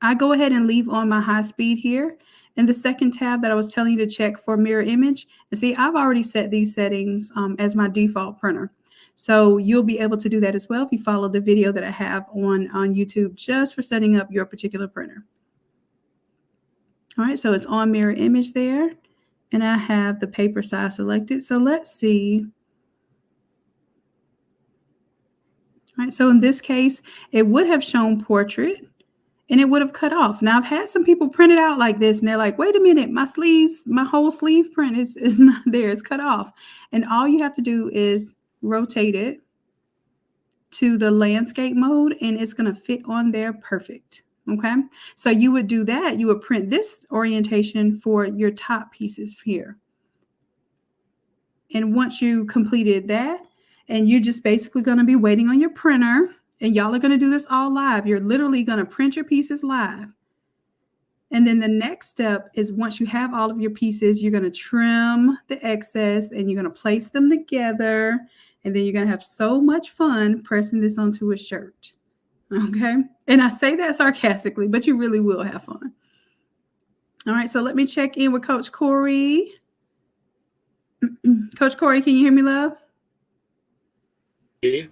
I go ahead and leave on my high speed here. And the second tab that I was telling you to check for mirror image, and see, I've already set these settings as my default printer. So you'll be able to do that as well if you follow the video that I have on YouTube just for setting up your particular printer. All right, so it's on mirror image there, and I have the paper size selected. So let's see. All right, so in this case, it would have shown portrait. And it would have cut off. Now, I've had some people print it out like this, and they're like, wait a minute, my sleeves, my whole sleeve print is not there. It's cut off. And all you have to do is rotate it to the landscape mode, and it's going to fit on there perfect. Okay? So you would do that. You would print this orientation for your top pieces here. And once you completed that, and you're just basically going to be waiting on your printer, and y'all are going to do this all live. You're literally going to print your pieces live. And then the next step is once you have all of your pieces, you're going to trim the excess and you're going to place them together. And then you're going to have so much fun pressing this onto a shirt. Okay? And I say that sarcastically, but you really will have fun. All right, so let me check in with Coach Corey. Coach Corey, can you hear me, love? Yeah.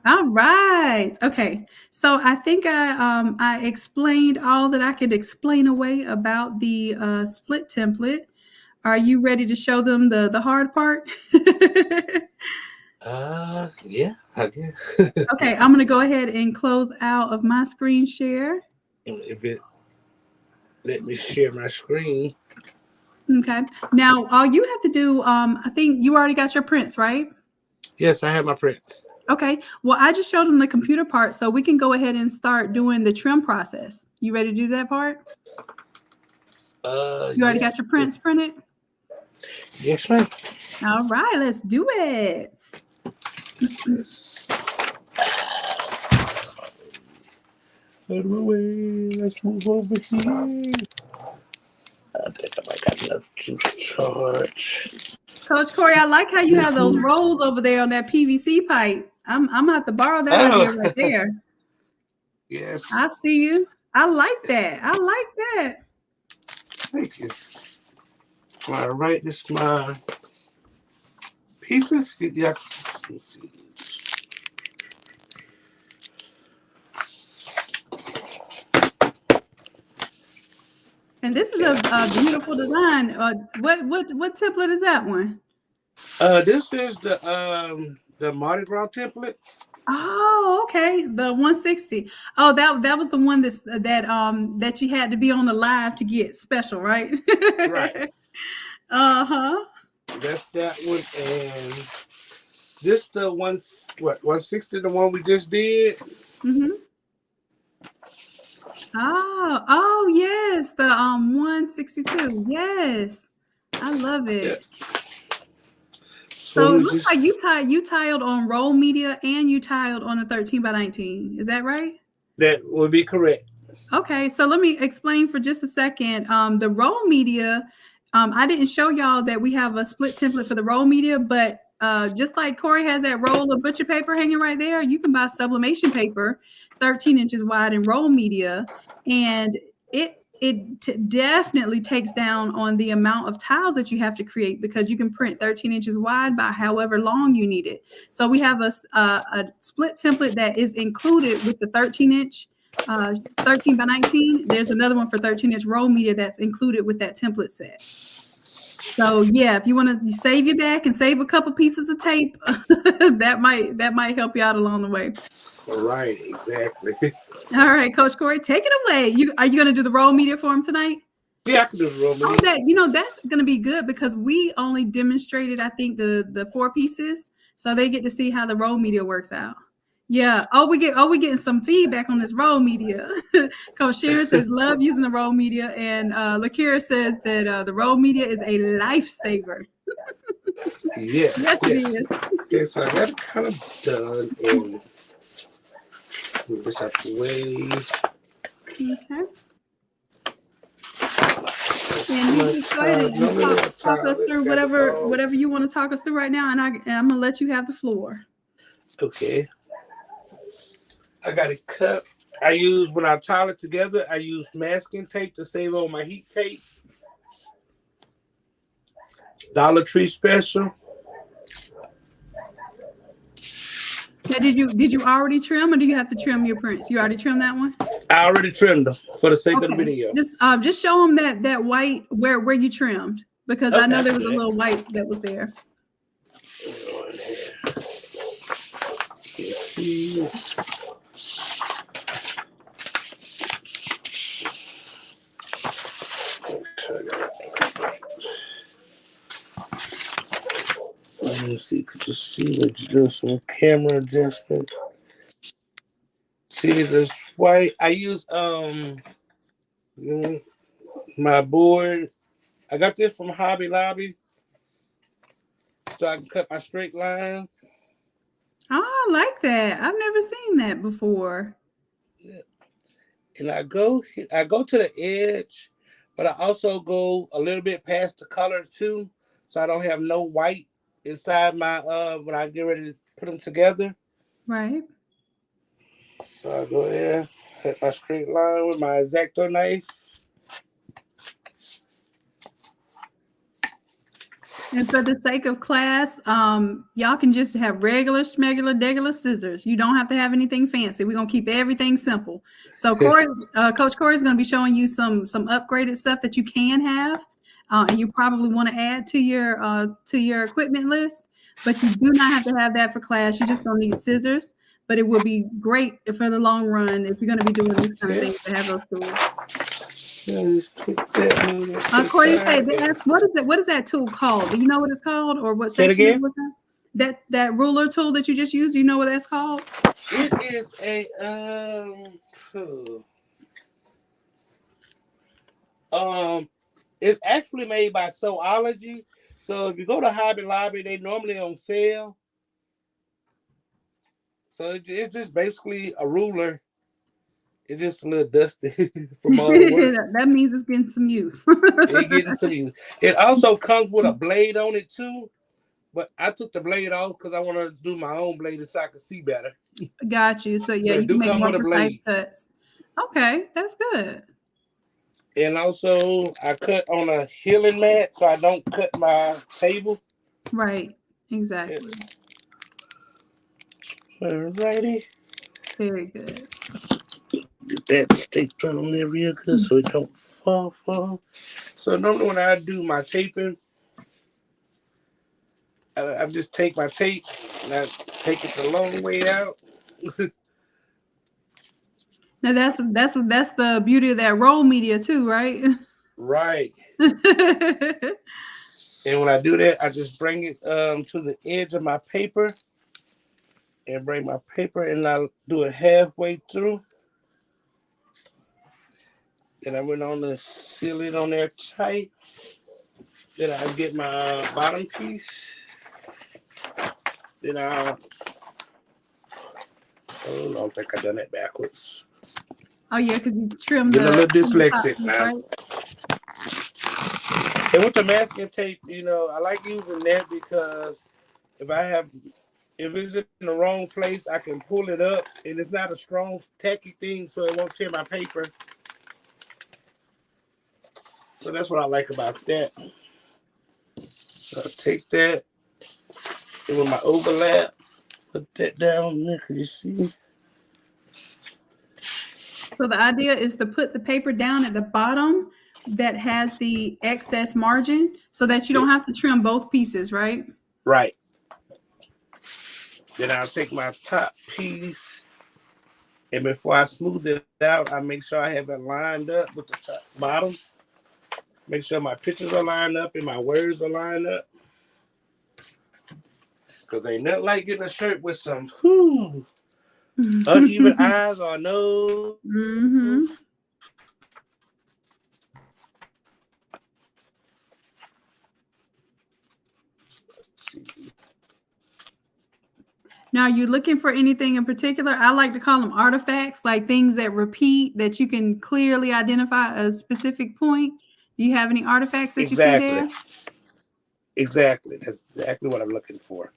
All right. Okay. So I think I explained all that I could explain away about the split template. Are you ready to show them the hard part? Yeah, I guess. Okay, I'm gonna go ahead and close out of my screen share. If it let me share my screen. Okay. Now all you have to do, I think you already got your prints, right? Yes, I have my prints. Okay. Well, I just showed them the computer part, so we can go ahead and start doing the trim process. You ready to do that part? You already got your prints printed? Yes, ma'am. All right, let's do it. Out of my way. Let's move over here. I think I might got enough to charge. Coach Corey, I like how you have those rolls over there on that PVC pipe. I'm gonna have to borrow that idea right there. Yes. I see you. I like that. I like that. Thank you. All right, this is my pieces. Yeah, let's see. And this is a beautiful design. What template is that one? This is the Mardi Gras template. Oh, okay. The 160. Oh, that was the one that you had to be on the live to get special, right? Right. Uh-huh. That's that one, and this the 160, the one we just did. Mm-hmm. Oh yes, the 162. Yes, I love it. Yeah. So it looks like you tiled on roll media and you tiled on a 13x19. Is that right? That would be correct. Okay, so let me explain for just a second. The roll media, I didn't show y'all that we have a split template for the roll media, but just like Corey has that roll of butcher paper hanging right there, you can buy sublimation paper, 13 inches wide in roll media, and it definitely takes down on the amount of tiles that you have to create because you can print 13 inches wide by however long you need it. So we have a split template that is included with the 13-inch 13x19. There's another one for 13-inch roll media that's included with that template set. So yeah, if you want to save your back and save a couple pieces of tape, that might help you out along the way. Right, exactly. All right, Coach Corey, take it away. Are you going to do the roll media for him tonight? Yeah, I can do the roll media. That's going to be good because we only demonstrated, I think, the 4 pieces, so they get to see how the roll media works out. Yeah. We getting some feedback on this roll media. Coach Sharon says love using the roll media, and Lakira says that the roll media is a lifesaver. Yes, it is. Okay, so I got it kind of done, and move this out the way. Okay. And you just go ahead and talk us through whatever you want to talk us through right now, and I'm gonna let you have the floor. Okay. I got it cut. When I tile it together, I use masking tape to save on my heat tape. Dollar Tree special. Now, did you already trim, or do you have to trim your prints? You already trimmed that one? I already trimmed them for the sake of the video. Just show them that white where you trimmed, because I know there was a little white that was there. Let me see. Could you see the adjustment? Camera adjustment. See this white. I use my board. I got this from Hobby Lobby, so I can cut my straight line. Oh, I like that. I've never seen that before. Yeah. And I go to the edge, but I also go a little bit past the color too, so I don't have no white inside my when I get ready to put them together. Right. So I go there, cut my straight line with my X-Acto knife. And for the sake of class, y'all can just have regular scissors. You don't have to have anything fancy. We're gonna keep everything simple. So Corey, Coach Corey is gonna be showing you some upgraded stuff that you can have, and you probably want to add to your equipment list. But you do not have to have that for class. You're just gonna need scissors. But it will be great for the long run if you're gonna be doing these kind of things to have those tools. Corey, what is that tool called? Do you know what it's called, or what section was that ruler tool that you just used? Do you know what that's called? It is a it's actually made by Soology. So if you go to Hobby Lobby, they normally on sale. So it's just basically a ruler. It's just a little dusty from all the work. That means it's getting some use. It's getting some use. It also comes with a blade on it too, but I took the blade off because I want to do my own blade so I can see better. Got you. So yeah, you can make more precise cuts. Okay, that's good. And also, I cut on a healing mat so I don't cut my table. Right. Exactly. Alrighty. Very good. Get that taped on there real good so it don't fall. So normally when I do my taping, I just take my tape and I take it the long way out. Now that's the beauty of that roll media too, right? Right. And when I do that, I just bring it to the edge of my paper and bring my paper and I do it halfway through. Then I went on to seal it on there tight. Then I get my bottom piece. Then I don't think I done that backwards. Oh yeah, because you trimmed. Get a little dyslexic now. Right? And with the masking tape, I like using that because if it's in the wrong place, I can pull it up, and it's not a strong, tacky thing, so it won't tear my paper. So that's what I like about that. So I'll take that, and with my overlap, put that down there. Can you see? So the idea is to put the paper down at the bottom that has the excess margin so that you don't have to trim both pieces, right? Right. Then I'll take my top piece, and before I smooth it out, I make sure I have it lined up with the top, bottom. Make sure my pictures are lined up and my words are lined up. Because ain't nothing like getting a shirt with some uneven eyes or nose. Mm-hmm. Now, are you looking for anything in particular? I like to call them artifacts, like things that repeat, that you can clearly identify a specific point. Do you have any artifacts that you see there? Exactly. That's exactly what I'm looking for.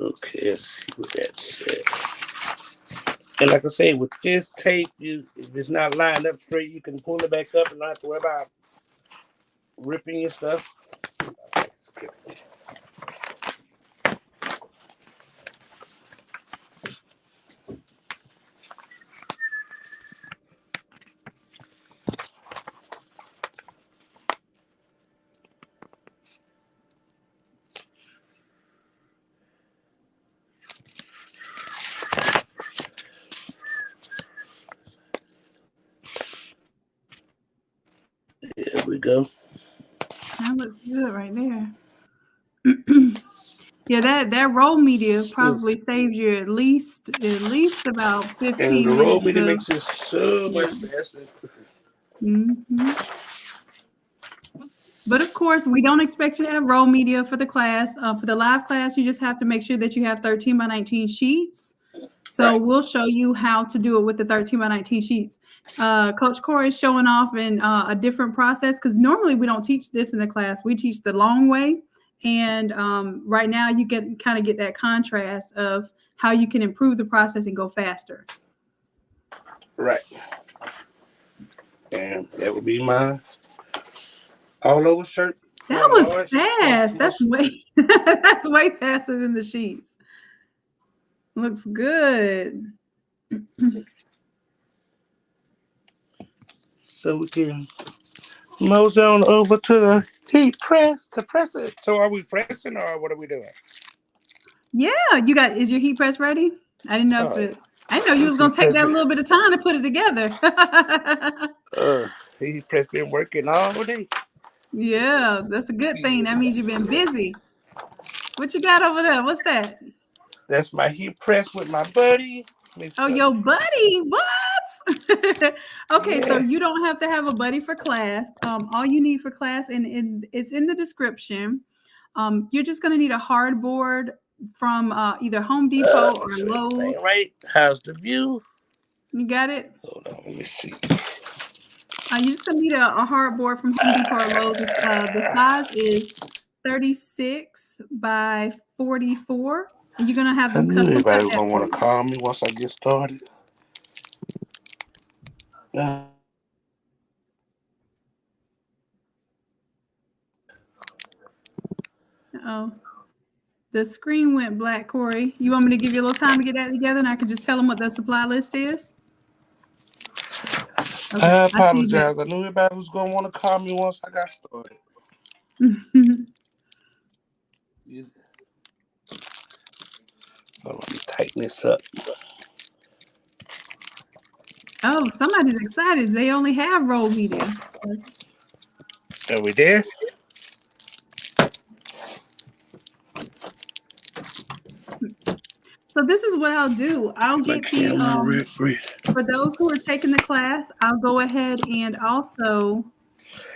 Okay, let's see what that says. And like I say, with this tape, if it's not lined up straight, you can pull it back up and not have to worry about ripping your stuff. There we go. That looks good right there. Yeah, that roll media probably saves you at least about 15 minutes. And the roll media makes it so much faster. Mm-hmm. But of course, we don't expect you to have roll media for the class. For the live class, you just have to make sure that you have 13 by 19 sheets. So we'll show you how to do it with the 13 by 19 sheets. Coach Corey is showing off in a different process because normally we don't teach this in the class. We teach the long way. And right now you kind of get that contrast of how you can improve the process and go faster. Right. And that would be my all over shirt. That was fast. That's way faster than the sheets. Looks good. So we can mosey on over to the heat press to press it. So are we pressing or what are we doing? Yeah, is your heat press ready? I didn't know I know you was gonna take that little bit of time to put it together. Heat press been working all day. Yeah, that's a good thing. That means you've been busy. What you got over there? What's that? That's my heat press with my buddy. Oh, your buddy? What? Okay, so you don't have to have a buddy for class. All you need for class, and it's in the description. You're just gonna need a hardboard from either Home Depot or Lowe's. Right? How's the view? You got it? Hold on, let me see. You're just gonna need a hardboard from Home Depot or Lowe's. The size is 36 by 44. And you're gonna have them custom. Everybody's gonna want to call me once I get started. Oh, the screen went black, Corey. You want me to give you a little time to get that together, and I can just tell them what the supply list is? Okay, I apologize. I knew everybody was gonna want to call me once I got started. Let me tighten this up. Oh, somebody's excited. They only have roll media. Are we there? So this is what I'll do. I'll get for those who are taking the class, I'll go ahead and also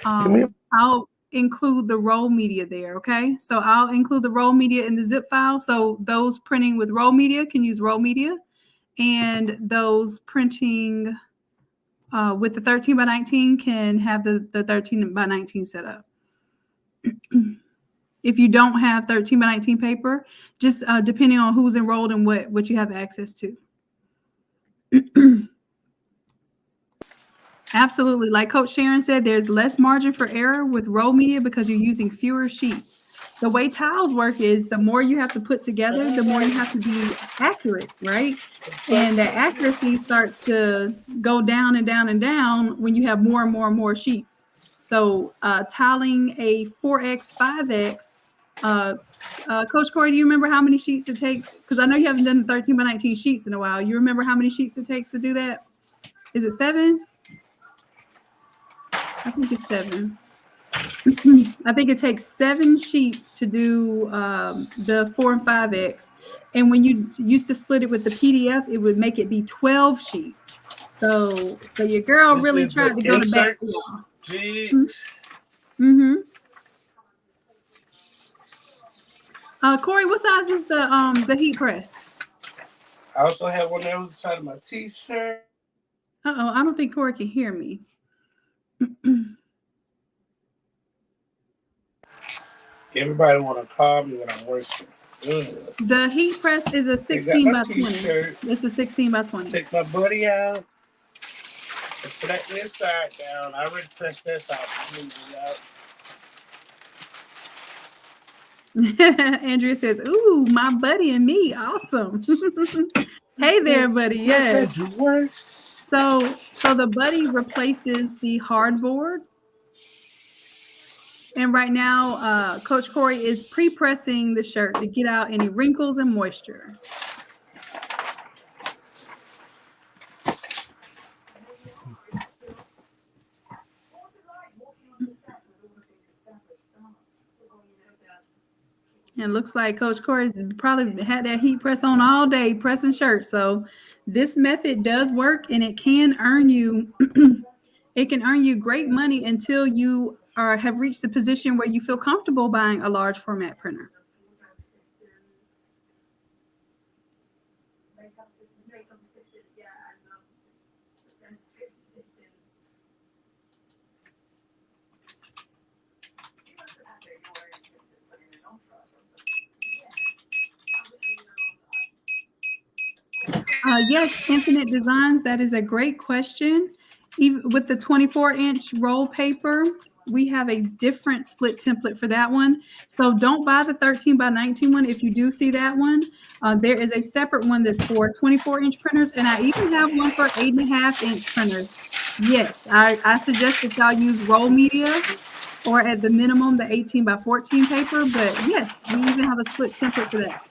I'll include the roll media there, okay? So I'll include the roll media in the zip file. So those printing with roll media can use roll media, and those printing with the 13 by 19 can have the 13 by 19 set up. If you don't have 13 by 19 paper, just depending on who's enrolled and what you have access to. Absolutely. Like Coach Sharon said, there's less margin for error with roll media because you're using fewer sheets. The way tiles work is the more you have to put together, the more you have to be accurate, right? And the accuracy starts to go down and down and down when you have more and more and more sheets. So tiling a 4X, 5X, Coach Corey, do you remember how many sheets it takes? Because I know you haven't done 13 by 19 sheets in a while. You remember how many sheets it takes to do that? Is it 7? I think it's 7. I think it takes 7 sheets to do the 4 and 5X. And when you used to split it with the PDF, it would make it be 12 sheets. So your girl really tried to go to back. Corey, what size is the heat press? I also have one there on the side of my t-shirt. Uh-oh, I don't think Corey can hear me. Everybody want to call me when I'm working. The heat press is a 16 by 20. It's a 16 by 20. Take my buddy out. Flat this side down. I already pressed this out. Andrea says, "Ooh, my buddy and me, awesome." Hey there, buddy. Yes. So the buddy replaces the hardboard. And right now, Coach Corey is pre-pressing the shirt to get out any wrinkles and moisture. And it looks like Coach Corey probably had that heat press on all day pressing shirts. So this method does work, and it can earn you it can earn you great money until you have reached the position where you feel comfortable buying a large format printer. Yes, Infinite Designs. That is a great question. Even with the 24-inch roll paper, we have a different split template for that one. So don't buy the 13 by 19 one. If you do see that one, there is a separate one that's for 24-inch printers, and I even have one for 8.5-inch printers. Yes, I suggest that y'all use roll media or at the minimum the 18 by 14 paper. But yes, we even have a split template for that.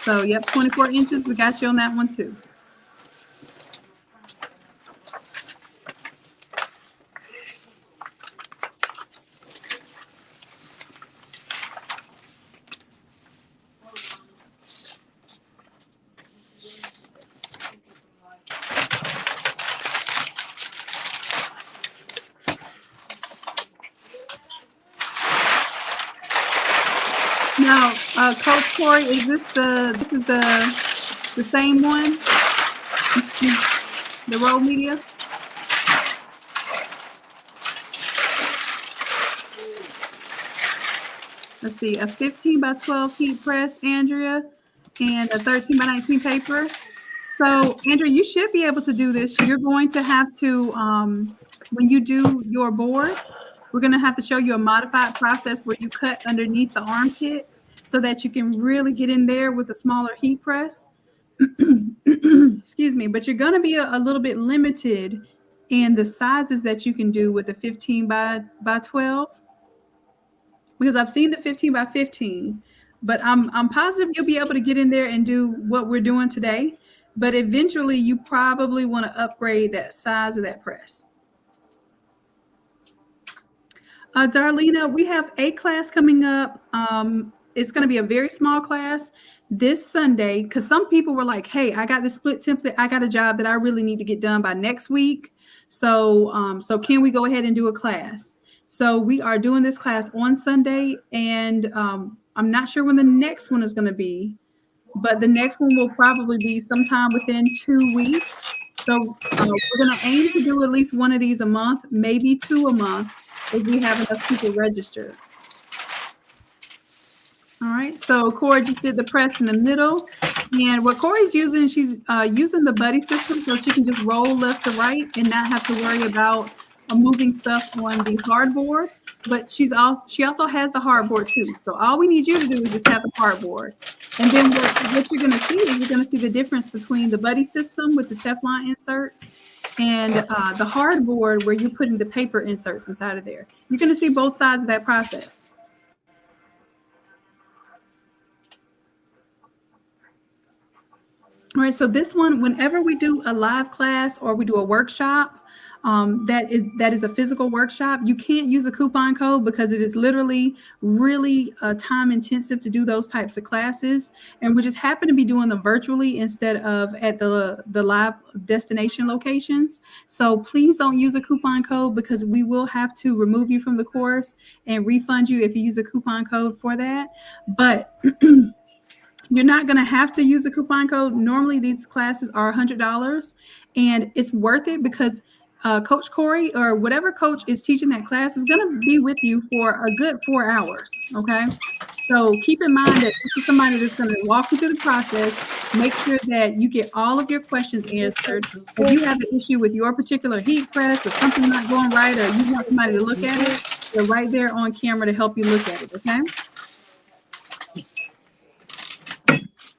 So, yep, 24 inches. We got you on that one too. Now, Coach Corey, is this the same one? The roll media? Let's see, a 15 by 12 heat press, Andrea, and a 13 by 19 paper. So, Andrea, you should be able to do this. You're going to have to, when you do your board, we're going to have to show you a modified process where you cut underneath the armpit so that you can really get in there with a smaller heat press. Excuse me, but you're going to be a little bit limited in the sizes that you can do with the 15 by 12, because I've seen the 15 by 15, but I'm positive you'll be able to get in there and do what we're doing today. But eventually you probably want to upgrade that size of that press. Darlena, we have a class coming up. It's going to be a very small class this Sunday, because some people were like, hey, I got the split template. I got a job that I really need to get done by next week. So, so can we go ahead and do a class? So we are doing this class on Sunday, and I'm not sure when the next one is going to be, but the next one will probably be sometime within 2 weeks. So we're going to aim to do at least one of these a month, maybe 2 a month, if we have enough people registered. All right, so Corey just did the press in the middle. And what Corey's using, she's using the buddy system, so she can just roll left to right and not have to worry about moving stuff on the hardboard. But she also has the hardboard too. So all we need you to do is just have the hardboard. And then what you're going to see is you're going to see the difference between the buddy system with the Teflon inserts and the hardboard where you're putting the paper inserts inside of there. You're going to see both sides of that process. All right, so this one, whenever we do a live class or we do a workshop, that is a physical workshop, you can't use a coupon code because it is literally really time intensive to do those types of classes. And we just happen to be doing them virtually instead of at the live destination locations. So please don't use a coupon code, because we will have to remove you from the course and refund you if you use a coupon code for that. But you're not going to have to use a coupon code. Normally, these classes are $100, and it's worth it because Coach Corey or whatever coach is teaching that class is going to be with you for a good 4 hours, okay? So keep in mind that this is somebody that's going to walk you through the process, make sure that you get all of your questions answered. If you have an issue with your particular heat press or something not going right, or you want somebody to look at it, they're right there on camera to help you look at it, okay?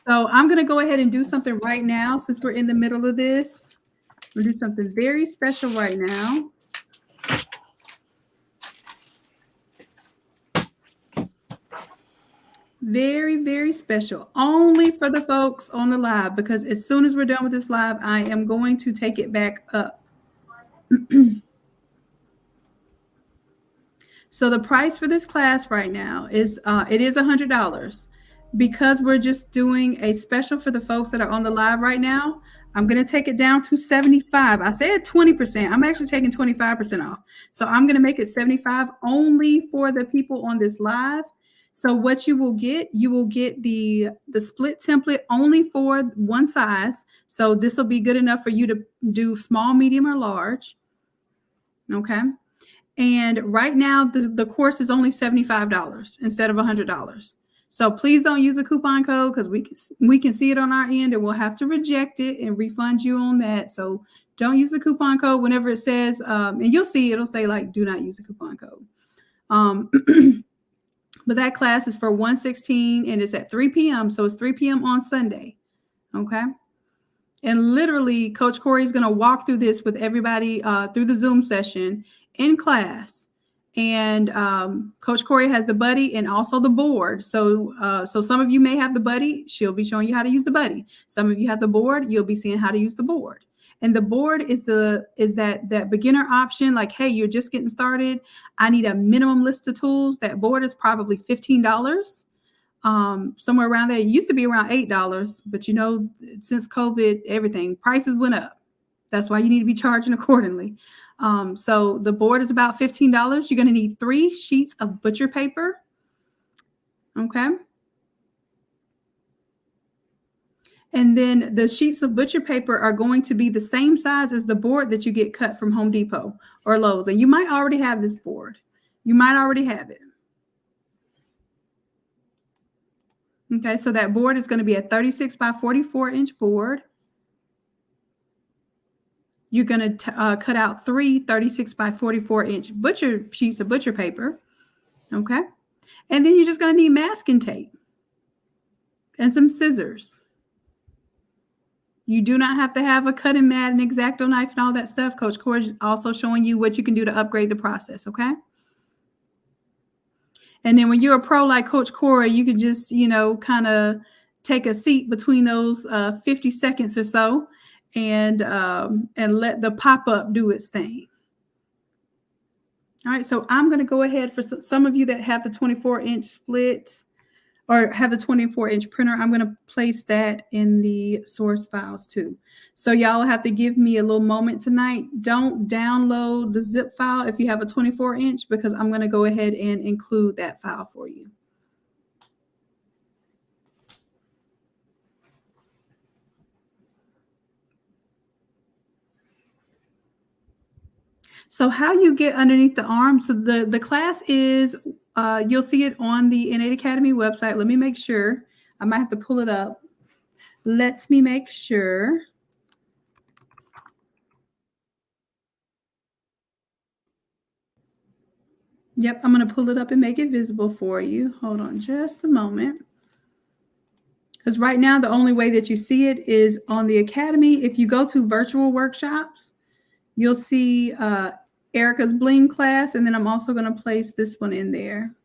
So I'm going to go ahead and do something right now since we're in the middle of this. We'll do something very special right now. Very, very special. Only for the folks on the live, because as soon as we're done with this live, I am going to take it back up. So the price for this class right now is it is $100. Because we're just doing a special for the folks that are on the live right now, I'm going to take it down to $75. I said 20%. I'm actually taking 25% off. So I'm going to make it $75 only for the people on this live. So what you will get the split template only for one size. So this will be good enough for you to do small, medium, or large. Okay. And right now the course is only $75 instead of $100. So please don't use a coupon code because we can see it on our end and we'll have to reject it and refund you on that. So don't use the coupon code whenever it says, and you'll see it'll say like, do not use a coupon code. But that class is for 116 and it's at 3 p.m. So it's 3 p.m. on Sunday. Okay. And literally Coach Corey is going to walk through this with everybody through the Zoom session in class. And Coach Corey has the buddy and also the board. So some of you may have the buddy. She'll be showing you how to use the buddy. Some of you have the board. You'll be seeing how to use the board. And the board is that beginner option. Like, hey, you're just getting started. I need a minimum list of tools. That board is probably $15. Somewhere around there. It used to be around $8, but you know, since COVID, everything prices went up. That's why you need to be charging accordingly. So the board is about $15. You're going to need 3 sheets of butcher paper. Okay. And then the sheets of butcher paper are going to be the same size as the board that you get cut from Home Depot or Lowe's. And you might already have this board. You might already have it. Okay, so that board is going to be a 36 by 44 inch board. You're going to cut out 3 36 by 44 inch sheets of butcher paper. Okay. And then you're just going to need masking tape and some scissors. You do not have to have a cutting mat and X-Acto knife and all that stuff. Coach Corey is also showing you what you can do to upgrade the process. Okay. And then when you're a pro like Coach Corey, you can just, you know, kind of take a seat between those 50 seconds or so and let the pop-up do its thing. All right, so I'm going to go ahead for some of you that have the 24-inch split or have the 24-inch printer. I'm going to place that in the source files too. So y'all have to give me a little moment tonight. Don't download the zip file if you have a 24-inch because I'm going to go ahead and include that file for you. So how you get underneath the arm. So the class is, you'll see it on the Innate Academy website. Let me make sure. I might have to pull it up. Let me make sure. Yep, I'm going to pull it up and make it visible for you. Hold on just a moment. Because right now, the only way that you see it is on the Academy. If you go to virtual workshops, you'll see Erica's Bling class, and then I'm also going to place this one in there.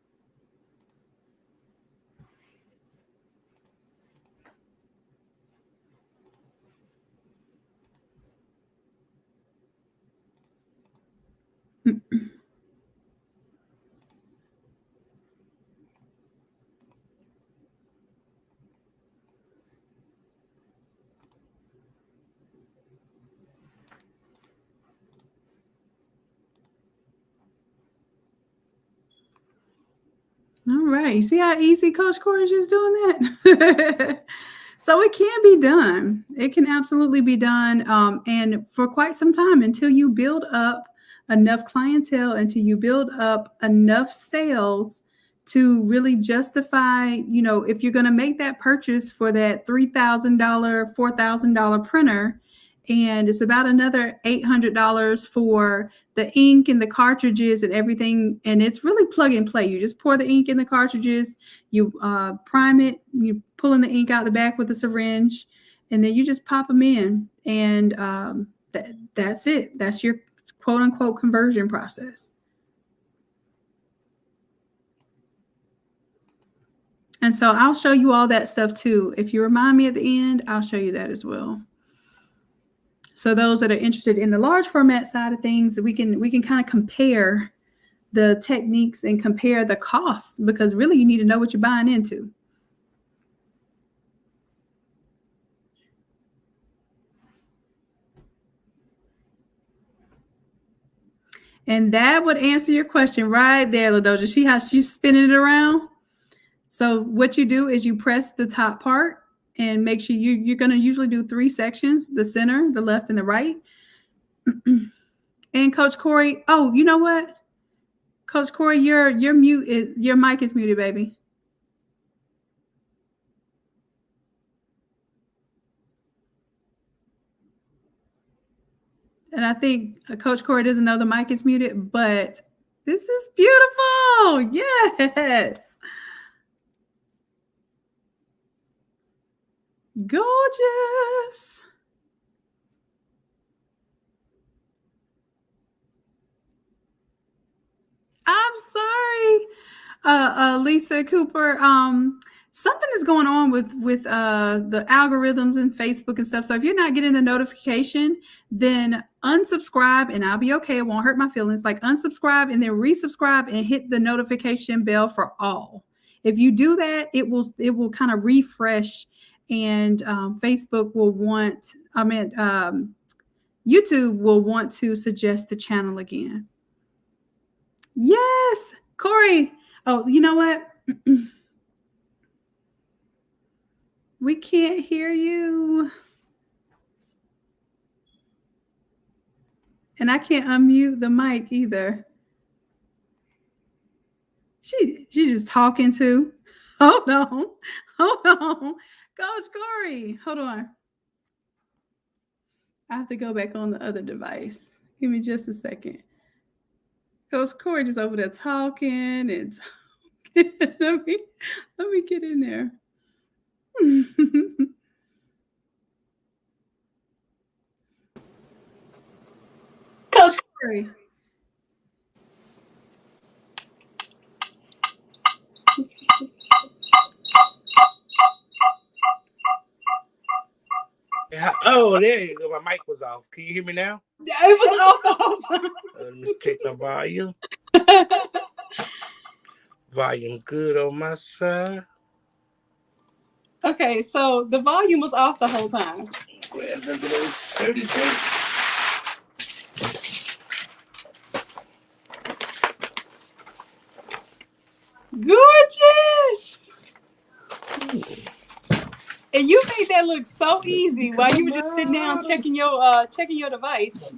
All right. You see how easy Coach Corey is just doing that? So it can be done. It can absolutely be done. And for quite some time until you build up enough clientele, until you build up enough sales to really justify, you know, if you're going to make that purchase for that $3,000, $4,000 printer, and it's about another $800 for the ink and the cartridges and everything. And it's really plug and play. You just pour the ink in the cartridges, you prime it, you pulling the ink out the back with a syringe, and then you just pop them in. And that's it. That's your quote unquote conversion process. And so I'll show you all that stuff too. If you remind me at the end, I'll show you that as well. So those that are interested in the large format side of things, we can kind of compare the techniques and compare the costs, because really you need to know what you're buying into. And that would answer your question right there, LaDoja. See how she's spinning it around? So what you do is you press the top part and make sure you're going to usually do 3 sections, the center, the left, and the right. And Coach Corey, oh, you know what? Coach Corey, your mic is muted, baby. And I think Coach Corey doesn't know the mic is muted, but this is beautiful. Yes. Gorgeous. I'm sorry, Lisa Cooper. Something is going on with the algorithms and Facebook and stuff. So if you're not getting the notification, then unsubscribe and I'll be okay. It won't hurt my feelings. Like unsubscribe and then resubscribe and hit the notification bell for all. If you do that, it will kind of refresh, and Facebook will want. YouTube will want to suggest the channel again. Yes, Corey. Oh, you know what? We can't hear you. And I can't unmute the mic either. She's just talking too. Hold on. Coach Corey, hold on. I have to go back on the other device. Give me just a second. Coach Corey just over there talking and let me get in there. Coach Corey. Oh, there you go. My mic was off. Can you hear me now? It was off the whole time. Let me check the volume. Volume good on my side. Okay, so the volume was off the whole time. Grab the little 32. Gorgeous. And you made that look so easy while you were just sitting down checking your device.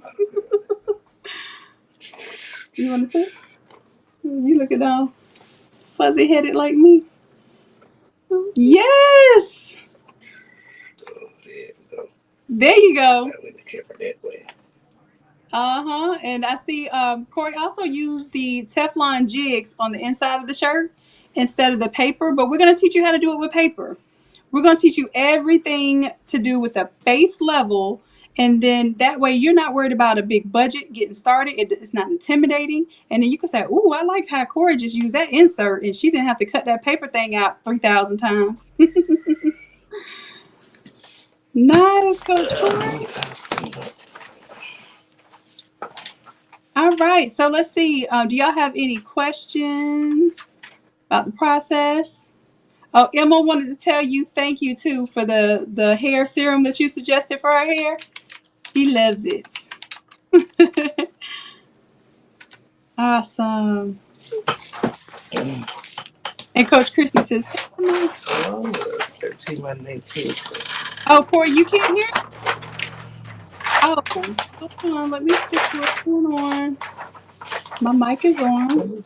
You want to see? You looking all fuzzy headed like me? Yes. Oh, there we go. There you go. That way the camera that way. And I see Corey also used the Teflon jigs on the inside of the shirt instead of the paper, but we're going to teach you how to do it with paper. We're going to teach you everything to do with the base level, and then that way you're not worried about a big budget getting started. It's not intimidating, and then you can say, "Ooh, I like how Corey just used that insert, and she didn't have to cut that paper thing out 3,000 times." Nice, Coach Corey. All right, so let's see. Do y'all have any questions about the process? Oh, Emma wanted to tell you thank you too for the hair serum that you suggested for her hair. He loves it. Awesome. And Coach Christy says, Oh, 13 by 19. "Oh, Corey, you can't hear?" Oh, hold on. Let me see what's going on. My mic is on.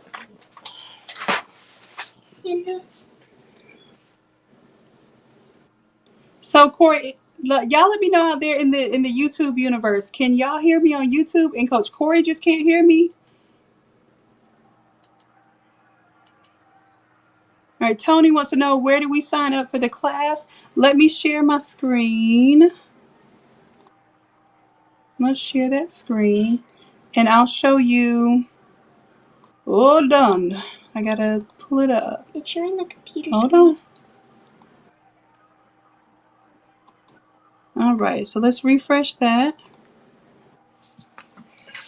So Corey, y'all let me know out there in the YouTube universe. Can y'all hear me on YouTube? And Coach Corey just can't hear me. All right, Tony wants to know, where do we sign up for the class? Let me share my screen. Let's share that screen, and I'll show you. Hold on, I gotta pull it up. It's showing the computer Hold screen. on. All right, so let's refresh that.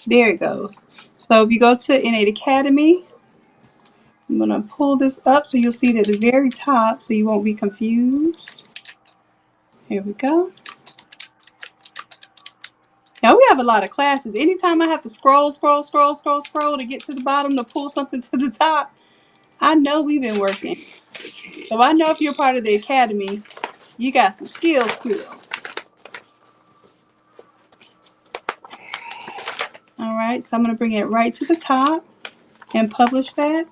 There it goes. So if you go to Innate Academy, I'm going to pull this up so you'll see it at the very top so you won't be confused. Here we go. Now we have a lot of classes. Anytime I have to scroll to get to the bottom to pull something to the top, I know we've been working. So I know if you're part of the academy, you got some skills. All right, so I'm going to bring it right to the top and publish that.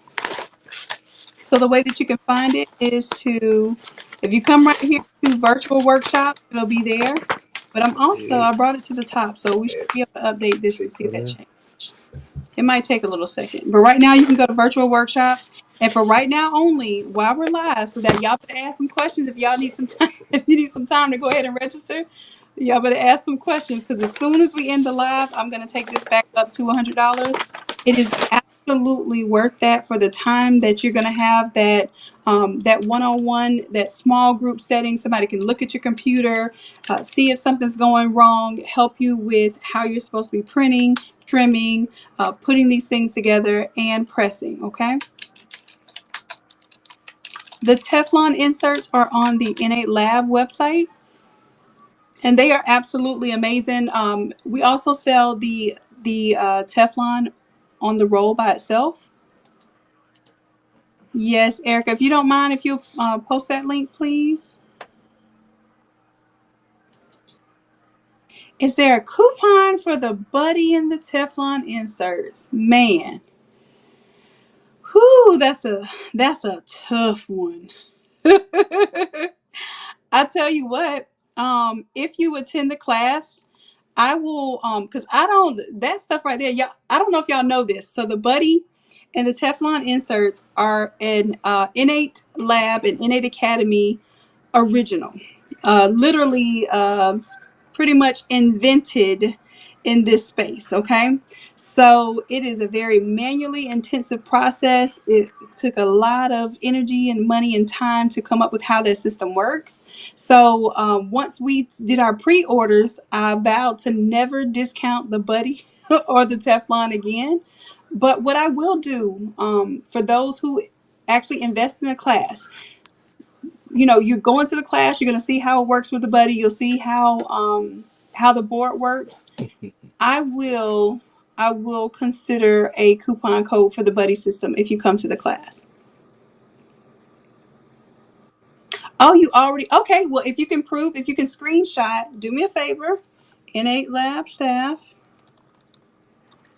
So the way that you can find it is if you come right here to virtual workshop, it'll be there. But I'm also, I brought it to the top, so we should be able to update this to see that change. It might take a little second, but right now you can go to virtual workshops. And for right now only, while we're live, so that y'all better ask some questions if y'all need some time. If you need some time to go ahead and register, y'all better ask some questions, because as soon as we end the live, I'm going to take this back up to $100. It is absolutely worth that for the time that you're going to have that that one-on-one, that small group setting. Somebody can look at your computer, see if something's going wrong, help you with how you're supposed to be printing, trimming, putting these things together, and pressing. Okay. The Teflon inserts are on the Innate Lab website, and they are absolutely amazing. We also sell the Teflon on the roll by itself. Yes, Erica, if you don't mind, if you post that link, please. Is there a coupon for the Buddy and the Teflon inserts? Man, whoo, that's a tough one. I tell you what, if you attend the class, I will, because I don't, that stuff right there, y'all, I don't know if y'all know this. So the Buddy and the Teflon inserts are an Innate Lab and Innate Academy original. Literally, pretty much invented in this space. Okay, so it is a very manually intensive process. It took a lot of energy and money and time to come up with how that system works. So once we did our pre-orders, I vowed to never discount the Buddy or the Teflon again. But what I will do, for those who actually invest in a class, you know, you're going to the class, you're going to see how it works with the Buddy, you'll see how the board works. I will consider a coupon code for the Buddy system if you come to the class. Oh, you already, okay. Well, if you can screenshot, do me a favor, Innate Lab staff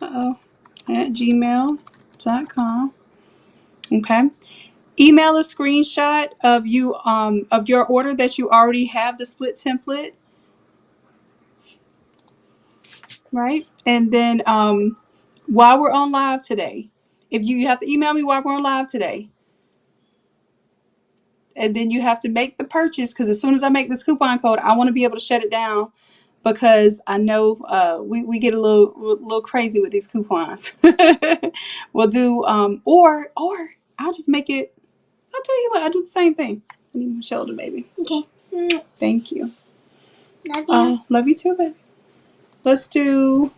at gmail.com. Okay. Email a screenshot of your order that you already have the split template, right? And then while we're on live today, if you have to email me while we're on live today, and then you have to make the purchase, because as soon as I make this coupon code, I want to be able to shut it down, because I know we get a little crazy with these coupons. We'll do or I'll just make it. I'll tell you what, I'll do the same thing. I need my shoulder, baby. Okay. Thank you. Love you. Love you too, baby. Let's do.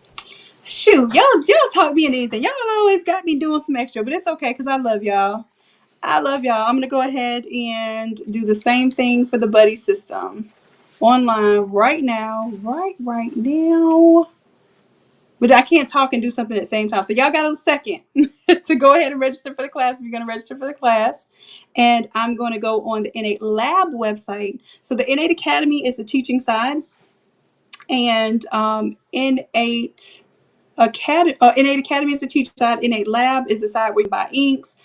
Shoot, y'all talk me into anything. Y'all always got me doing some extra, but it's okay, because I love y'all. I love y'all. I'm gonna go ahead and do the same thing for the Buddy system online right now. Right now. But I can't talk and do something at the same time. So y'all got a second to go ahead and register for the class if you're going to register for the class. And I'm going to go on the Innate Lab website. So the Innate Academy is the teaching side, and Innate Academy is the teaching side. Innate Lab is the side where you buy inks,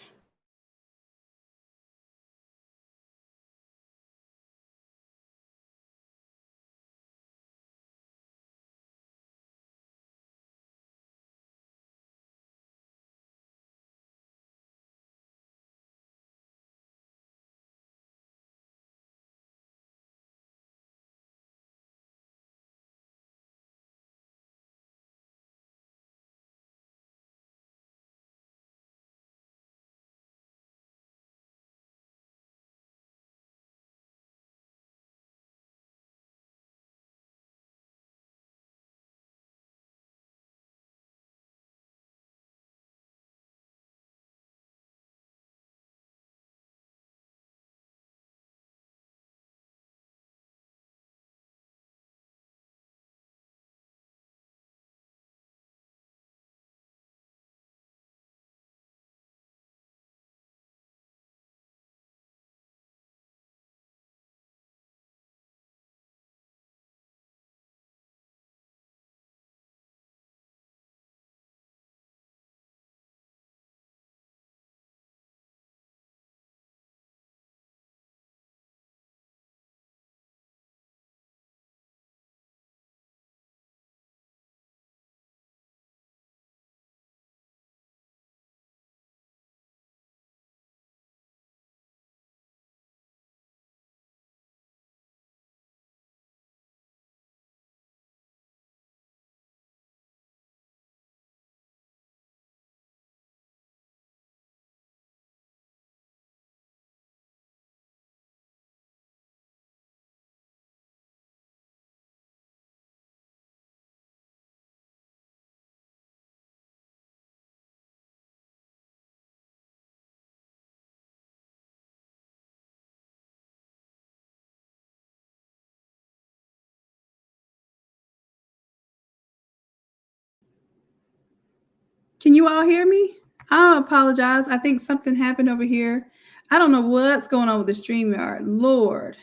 Can you all hear me? I apologize. I think something happened over here. I don't know what's going on with the StreamYard. Lord.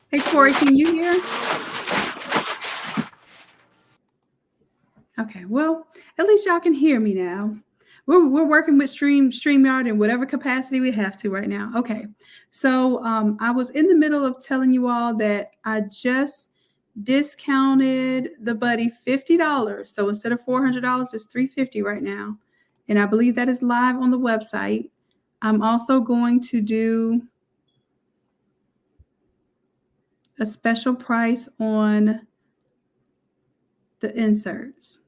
Hey, Corey, can you hear? Okay, well, at least y'all can hear me now. We're working with StreamYard in whatever capacity we have to right now. Okay, so I was in the middle of telling you all that I just discounted the buddy $50. So instead of $400, it's $350 right now. And I believe that is live on the website. I'm also going to do a special price on the inserts.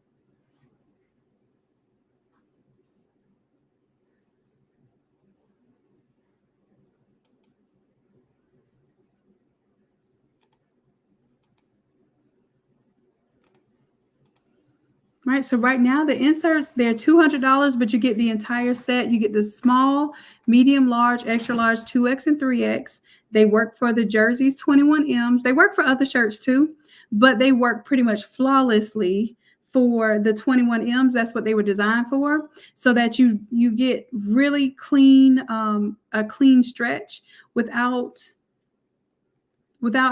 Right, so right now the inserts, they're $200, but you get the entire set. You get the small, medium, large, extra large, 2X and 3X. They work for the jerseys, 21Ms. They work for other shirts too, but they work pretty much flawlessly for the 21Ms. That's what they were designed for, so that you get really clean, a clean stretch without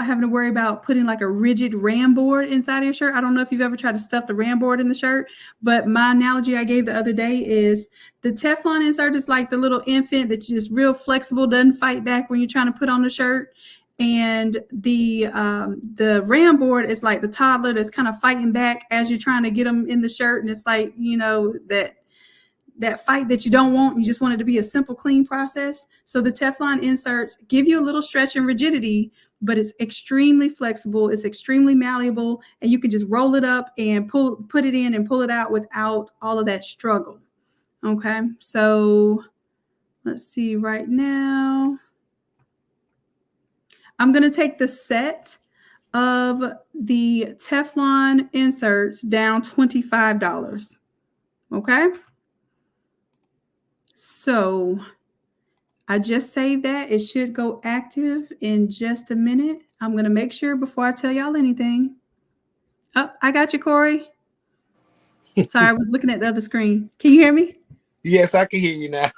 having to worry about putting like a rigid ram board inside of your shirt. I don't know if you've ever tried to stuff the ram board in the shirt, but my analogy I gave the other day is the Teflon insert is like the little infant that's just real flexible, doesn't fight back when you're trying to put on the shirt. And the ram board is like the toddler that's kind of fighting back as you're trying to get them in the shirt. And it's like, you know, that fight that you don't want. You just want it to be a simple, clean process. So the Teflon inserts give you a little stretch and rigidity, but it's extremely flexible. It's extremely malleable, and you can just roll it up and put it in and pull it out without all of that struggle. Okay, so let's see right now. I'm going to take the set of the Teflon inserts down $25. Okay. So I just saved that. It should go active in just a minute. I'm going to make sure before I tell y'all anything. Oh, I got you, Corey. Sorry, I was looking at the other screen. Can you hear me? Yes, I can hear you now.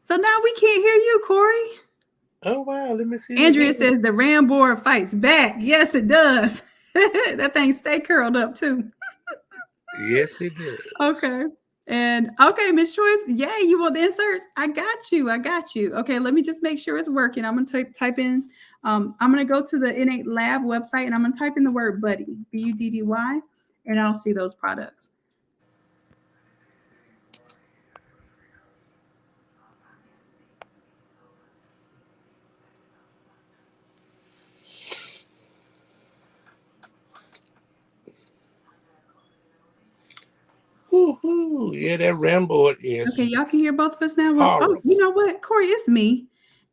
So now we can't hear you, Corey. Oh, wow. Let me see. Andrea says the ram board fights back. Yes, it does. That thing stay curled up, too. Yes, it does. Okay. And okay, Miss Choice, yay, you want the inserts? I got you. Okay, let me just make sure it's working. I'm gonna type in. I'm gonna go to the Innate Lab website and I'm gonna type in the word buddy, BUDDY, and I'll see those products. Woohoo! Yeah, that ram board is. Okay, y'all can hear both of us now. Oh, you know what, Corey, it's me.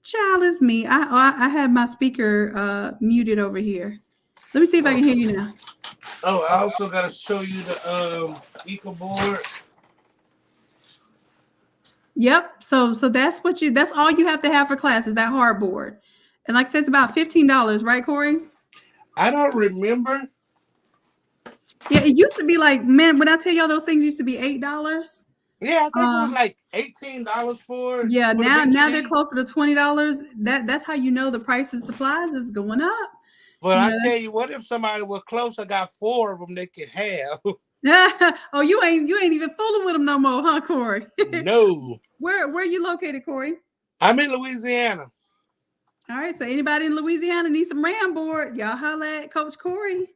Child, it's me. I had my speaker muted over here. Let me see if I can hear you now. Oh, I also gotta show you the Eco board. Yep. So that's all you have to have for class is that hardboard. And like I said, it's about $15, right, Corey? I don't remember. Yeah, it used to be like, man, when I tell y'all those things used to be $8. Yeah, I think it was like $18 for. Yeah, now they're closer to $20. That's how you know the price of supplies is going up. But I tell you, what if somebody was close? I got 4 of them they could have. Oh, you ain't even fooling with them no more, huh, Corey? No. Where are you located, Corey? I'm in Louisiana. All right, so anybody in Louisiana needs some ram board, y'all holla at Coach Corey.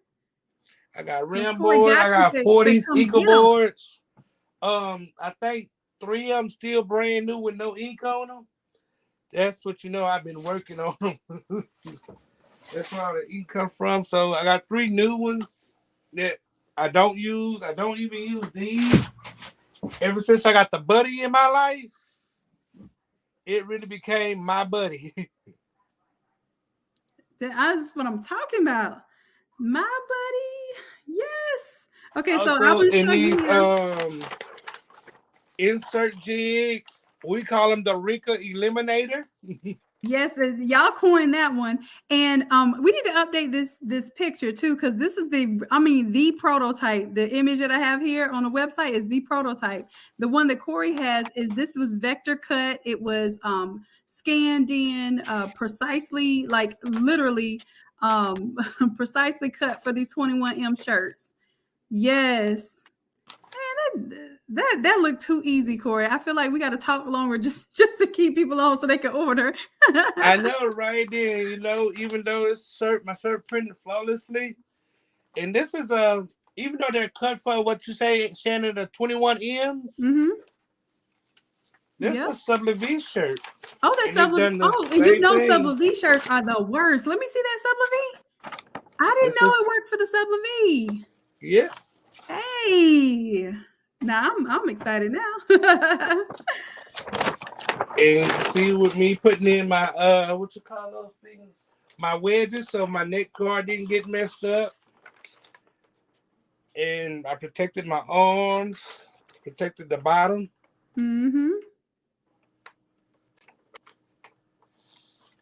I got ram board. I got 40s Eco boards. I think 3 of them still brand new with no ink on them. That's what you know. I've been working on them. That's where all the ink come from. So I got 3 new ones that I don't use. I don't even use these. Ever since I got the buddy in my life, it really became my buddy. That's what I'm talking about. My buddy. Yes. Okay, also, so I will show in these you insert jigs. We call them the wrinkle eliminator. Yes, y'all coined that one. And we need to update this picture too, because this is the prototype. The image that I have here on the website is the prototype. The one that Corey has this was vector cut. It was scanned in precisely, like literally precisely cut for these 21M shirts. Yes. Man, that looked too easy, Corey. I feel like we got to talk longer just to keep people on so they can order. I know, right? Then even though my shirt printed flawlessly, and this is even though they're cut for what you say, Shanon, the 21Ms. Mm-hmm. This is a Sublimation shirt. Oh, that's Sublimation. Oh, and Sublimation shirts are the worst. Let me see that Sublimation. I didn't know it worked for the Sublimation. Yeah. Hey, now I'm excited now. And see, with me putting in my what you call those things, my wedges, so my neck guard didn't get messed up, and I protected my arms, protected the bottom. Mm-hmm.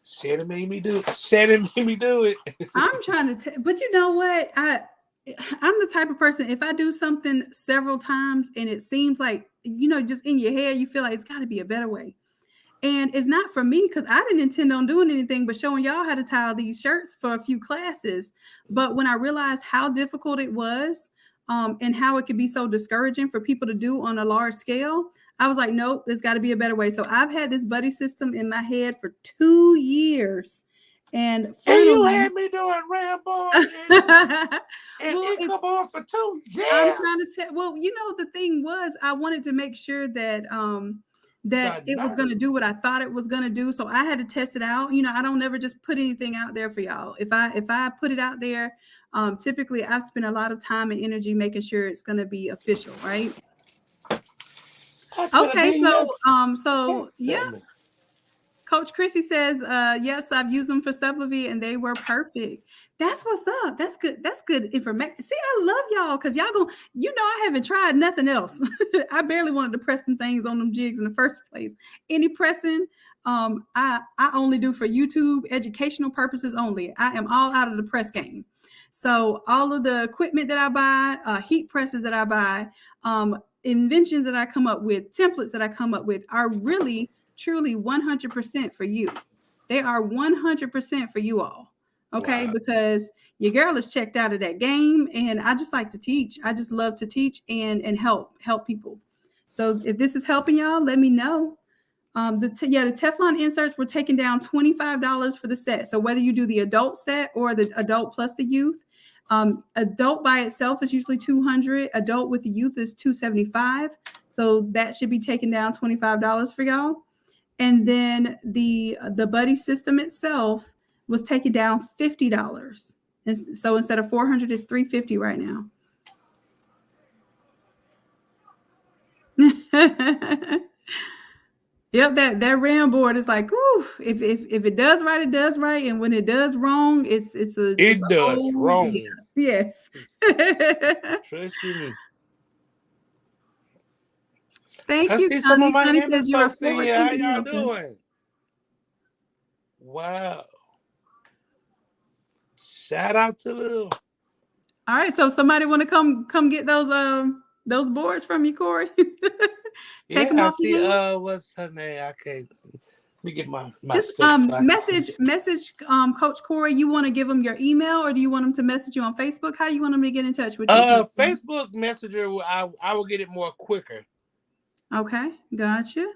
Shannon made me do it. I'm trying to but you know what? I'm the type of person, if I do something several times and it seems like, just in your head, you feel like it's got to be a better way. And it's not for me because I didn't intend on doing anything but showing y'all how to tile these shirts for a few classes. But when I realized how difficult it was and how it could be so discouraging for people to do on a large scale, I was like, nope, there's got to be a better way. So I've had this buddy system in my head for 2 years. And finally, you had me doing Rambo and Ichabod for 2 years. I'm trying to tell. Well, the thing was, I wanted to make sure that that it was going to do what I thought it was going to do. So I had to test it out. I don't never just put anything out there for y'all. If I put it out there, typically I spend a lot of time and energy making sure it's going to be official, right? Okay, so yeah. Coach Chrissy says, yes, I've used them for Sublimation and they were perfect. That's what's up. That's good. That's good information. See, I love y'all because y'all I haven't tried nothing else. I barely wanted to press some things on them jigs in the first place. Any pressing, I only do for YouTube educational purposes only. I am all out of the press game. So all of the equipment that I buy, heat presses that I buy, inventions that I come up with, templates that I come up with are really truly 100% for you. They are 100% for you all. Okay. Wow. Because your girl is checked out of that game and I just like to teach. I just love to teach and help people. So if this is helping y'all, let me know. The Teflon inserts were taken down $25 for the set. So whether you do the adult set or the adult plus the youth, adult by itself is usually $200. Adult with the youth is $275. So that should be taken down $25 for y'all. And then the buddy system itself was taken down $50. And so instead of $400, it's $350 right now. Yep, that RAM board is like, ooh, if it does right, it does right, and when it does wrong, it does wrong. Yeah. Yes. Trust me. Thank you. See some of my says you are how y'all doing? Wow. Shout out to Lil. All right, so somebody want to come get those boards from you, Corey? Take them off. See, what's her name? I can't. Let me get my just message Coach Corey. You want to give them your email, or do you want them to message you on Facebook? How do you want them to get in touch with you? Facebook Messenger. I will get it more quicker. Okay, gotcha.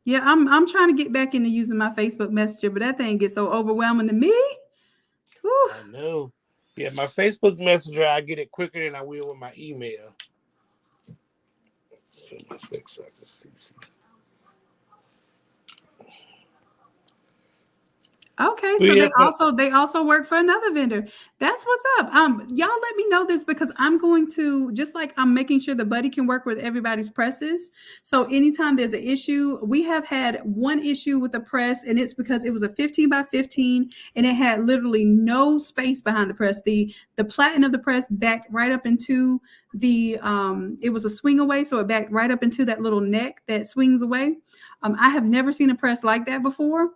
Yeah, I'm trying to get back into using my Facebook Messenger, but that thing gets so overwhelming to me. Whew. I know. Yeah, my Facebook Messenger, I get it quicker than I will with my email. My specs so I can see. Okay, so Yeah, they also work for another vendor. That's what's up. Y'all let me know this because I'm going to, just like I'm making sure the buddy can work with everybody's presses. So anytime there's an issue, we have had one issue with the press, and it's because it was a 15 by 15 and it had literally no space behind the press. The platen of the press backed right up into the it was a swing away, so it backed right up into that little neck that swings away. I have never seen a press like that before.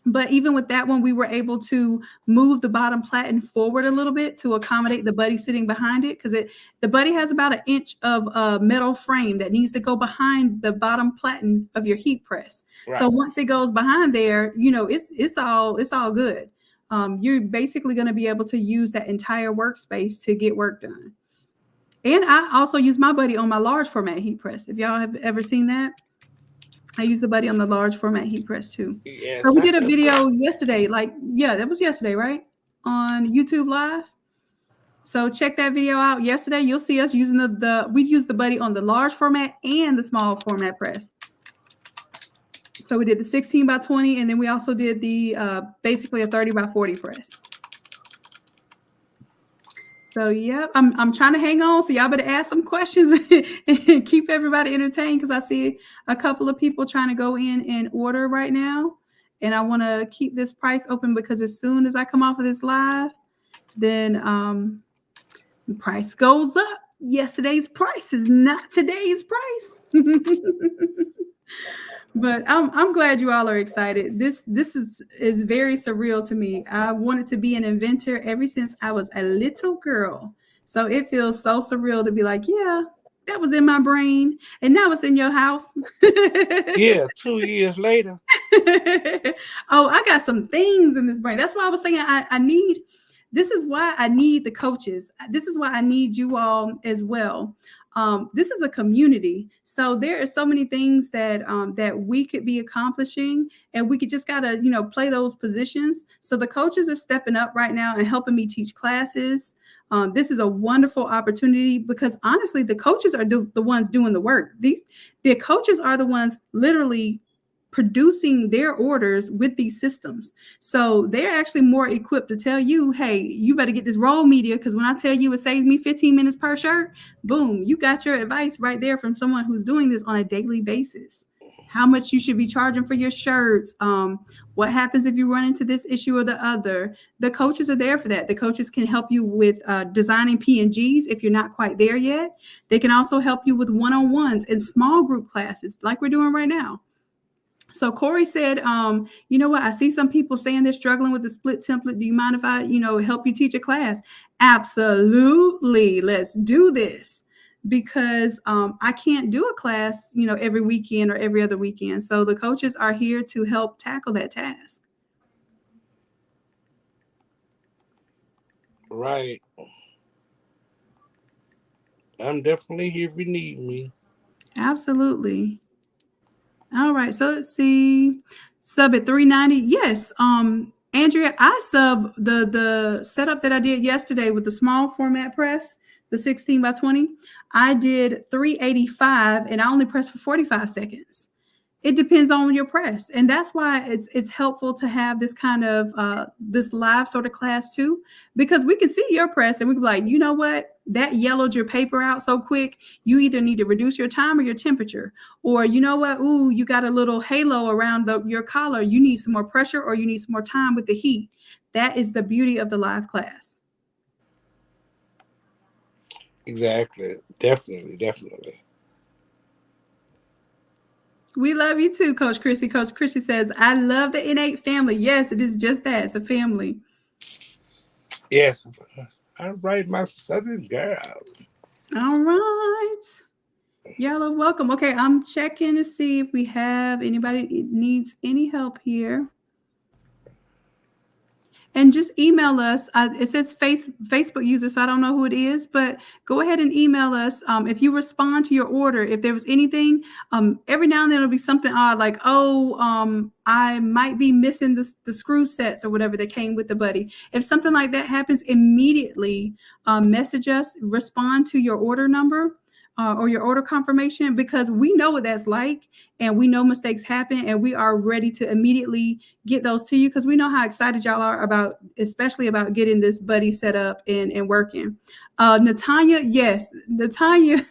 But even with that one, we were able to move the bottom platen forward a little bit to accommodate the buddy sitting behind it, because the buddy has about an inch of metal frame that needs to go behind the bottom platen of your heat press. Right. So once it goes behind there, it's all good. You're basically going to be able to use that entire workspace to get work done. And I also use my buddy on my large format heat press. If y'all have ever seen that. I use the buddy on the large format heat press too. Yes, so we did a video yesterday, that was yesterday, right? On YouTube Live. So check that video out yesterday. You'll see us using we use the buddy on the large format and the small format press. So we did the 16 by 20, and then we also did the basically a 30 by 40 press. So yeah, I'm trying to hang on. So y'all better ask some questions and keep everybody entertained, because I see a couple of people trying to go in and order right now. And I want to keep this price open, because as soon as I come off of this live, then the price goes up. Yesterday's price is not today's price. But I'm glad you all are excited. This is very surreal to me. I wanted to be an inventor ever since I was a little girl. So it feels so surreal to be like, yeah, that was in my brain, and now it's in your house. Yeah, 2 years later. Oh, I got some things in this brain. That's why I was saying this is why I need the coaches. This is why I need you all as well. This is a community, so there are so many things that we could be accomplishing, and we could just gotta play those positions. So the coaches are stepping up right now and helping me teach classes. This is a wonderful opportunity, because honestly, the coaches are the ones doing the work. The coaches are the ones literally producing their orders with these systems. So they're actually more equipped to tell you, hey, you better get this roll media, because when I tell you it saves me 15 minutes per shirt, boom, you got your advice right there from someone who's doing this on a daily basis. How much you should be charging for your shirts, what happens if you run into this issue or the other. The coaches are there for that. The coaches can help you with designing P&Gs if you're not quite there yet. They can also help you with one-on-ones and small group classes like we're doing right now. So Corey said, you know what? I see some people saying they're struggling with the split template. Do you mind if I, help you teach a class? Absolutely. Let's do this, because I can't do a class, every weekend or every other weekend. So the coaches are here to help tackle that task. Right. I'm definitely here if you need me. Absolutely. All right, so let's see. Sub at 390. Yes, Andrea, I sub the setup that I did yesterday with the small format press, the 16 by 20. I did 385, and I only pressed for 45 seconds. It depends on your press, and that's why it's helpful to have this kind of this live sort of class too, because we can see your press and we can be like, you know what, that yellowed your paper out so quick. You either need to reduce your time or your temperature, or you know what, ooh, you got a little halo around your collar. You need some more pressure, or you need some more time with the heat. That is the beauty of the live class. Exactly. Definitely. We love you too, Coach Chrissy. Coach Chrissy says, I love the innate family. Yes, it is just that. It's a family. Yes. All right, my Southern girl. All right. Y'all are welcome. Okay, I'm checking to see if we have anybody needs any help here. And just email us. It says Facebook user, so I don't know who it is, but go ahead and email us. If you respond to your order, if there was anything, every now and then it'll be something odd, like, I might be missing the screw sets or whatever that came with the buddy. If something like that happens, immediately message us, respond to your order number. or your order confirmation, because we know what that's like and we know mistakes happen and we are ready to immediately get those to you because we know how excited y'all are about, especially about getting this buddy set up and working. Natanya, yes, Natanya.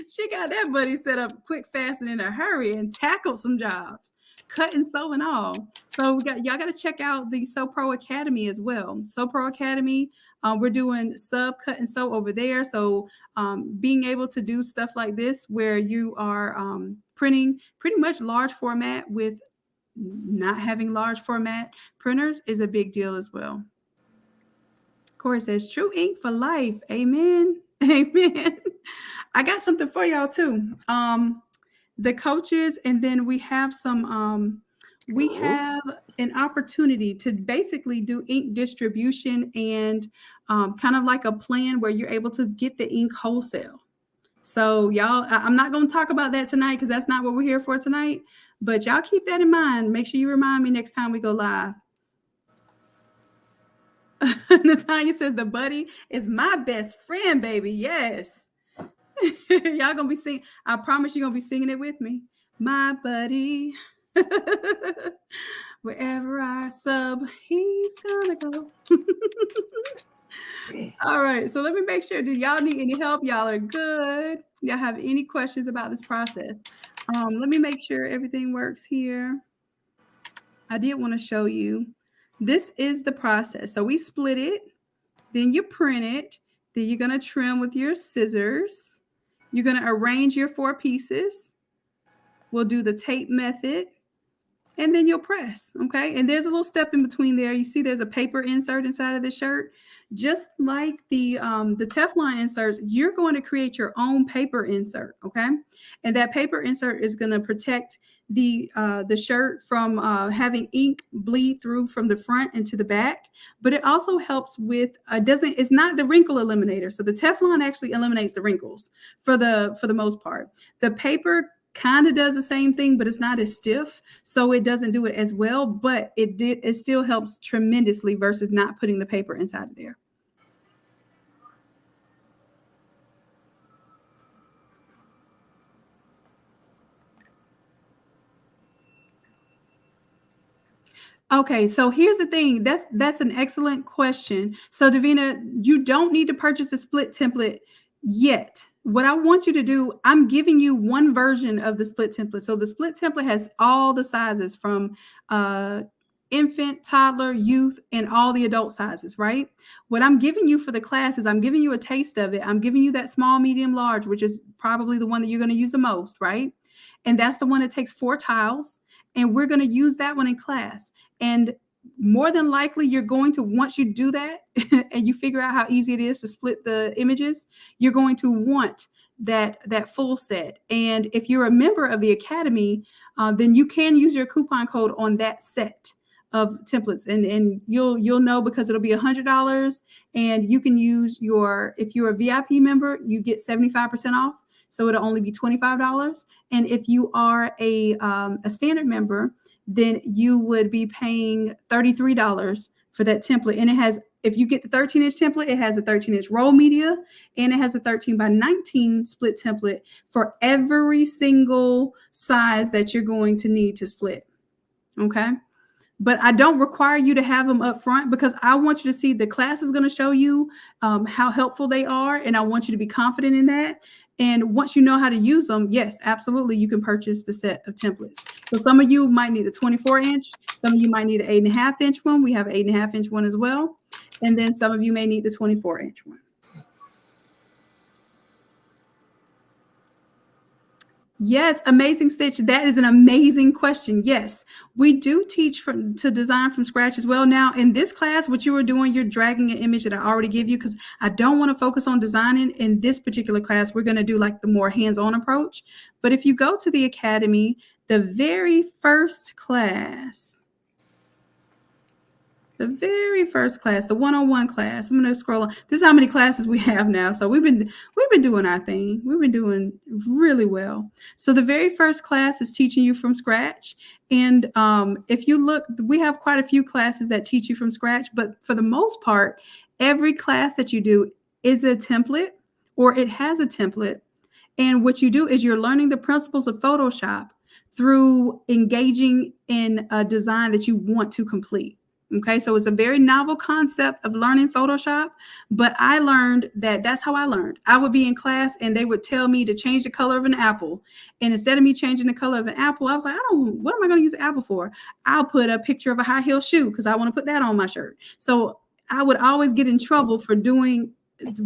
She got that buddy set up quick, fast, and in a hurry and tackled some jobs, cut and sew and all. So y'all got to check out the Sew Pro Academy as well. Sew Pro Academy, we're doing sub, cut, and sew over there. So being able to do stuff like this where you are printing pretty much large format with not having large format printers is a big deal as well. Corey says, true ink for life. Amen. Amen. I got something for y'all too. The coaches, and then we have some, we have an opportunity to basically do ink distribution and kind of like a plan where you're able to get the ink wholesale. So y'all, I'm not going to talk about that tonight because that's not what we're here for tonight. But y'all keep that in mind. Make sure you remind me next time we go live. Natanya says the buddy is my best friend, baby. Yes. Y'all gonna be singing. I promise you're gonna be singing it with me. My buddy. Wherever I sub, he's gonna go. All right. So let me make sure. Do y'all need any help? Y'all are good. Y'all have any questions about this process? Let me make sure everything works here. I did want to show you. This is the process. So we split it, then you print it, then you're going to trim with your scissors. You're going to arrange your 4 pieces. We'll do the tape method, and then you'll press, okay? And there's a little step in between there. You see there's a paper insert inside of the shirt. Just like the Teflon inserts, you're going to create your own paper insert, okay? And that paper insert is going to protect the shirt from having ink bleed through from the front into the back, but it also helps with it's not the wrinkle eliminator. So the Teflon actually eliminates the wrinkles for the most part. The paper kind of does the same thing, but it's not as stiff, so it doesn't do it as well, but it still helps tremendously versus not putting the paper inside of there. Okay, so here's the thing. That's an excellent question. So Davina, you don't need to purchase the split template yet. What I want you to do, I'm giving you one version of the split template. So the split template has all the sizes from infant, toddler, youth, and all the adult sizes, right? What I'm giving you for the class is I'm giving you a taste of it. I'm giving you that small, medium, large, which is probably the one that you're going to use the most, right? And that's the one that takes 4 tiles. And we're going to use that one in class. And more than likely, you're going to, once you do that and you figure out how easy it is to split the images, you're going to want that full set. And if you're a member of the Academy, then you can use your coupon code on that set of templates. And you'll know because it'll be $100. And you can use if you're a VIP member, you get 75% off. So it'll only be $25. And if you are a standard member, then you would be paying $33 for that template. And it has, if you get the 13-inch template, it has a 13-inch roll media, and it has a 13x19 split template for every single size that you're going to need to split. Okay. But I don't require you to have them up front because I want you to see the class is going to show you how helpful they are. And I want you to be confident in that. And once you know how to use them, yes, absolutely, you can purchase the set of templates. So some of you might need the 24-inch. Some of you might need the 8.5-inch one. We have an 8.5-inch one as well. And then some of you may need the 24-inch one. Yes, Amazing Stitch. That is an amazing question. Yes, we do teach to design from scratch as well. Now, in this class, what you are doing, you're dragging an image that I already give you because I don't want to focus on designing. In this particular class, we're going to do like the more hands-on approach. But if you go to the Academy, the very first class, the one-on-one class. I'm going to scroll on. This is how many classes we have now. So we've been doing our thing. We've been doing really well. So the very first class is teaching you from scratch. And if you look, we have quite a few classes that teach you from scratch. But for the most part, every class that you do is a template or it has a template. And what you do is you're learning the principles of Photoshop through engaging in a design that you want to complete. Okay, so it's a very novel concept of learning Photoshop, but I learned that's how I learned. I would be in class and they would tell me to change the color of an apple. And instead of me changing the color of an apple, I was like, what am I going to use an apple for? I'll put a picture of a high heel shoe because I want to put that on my shirt. So I would always get in trouble for doing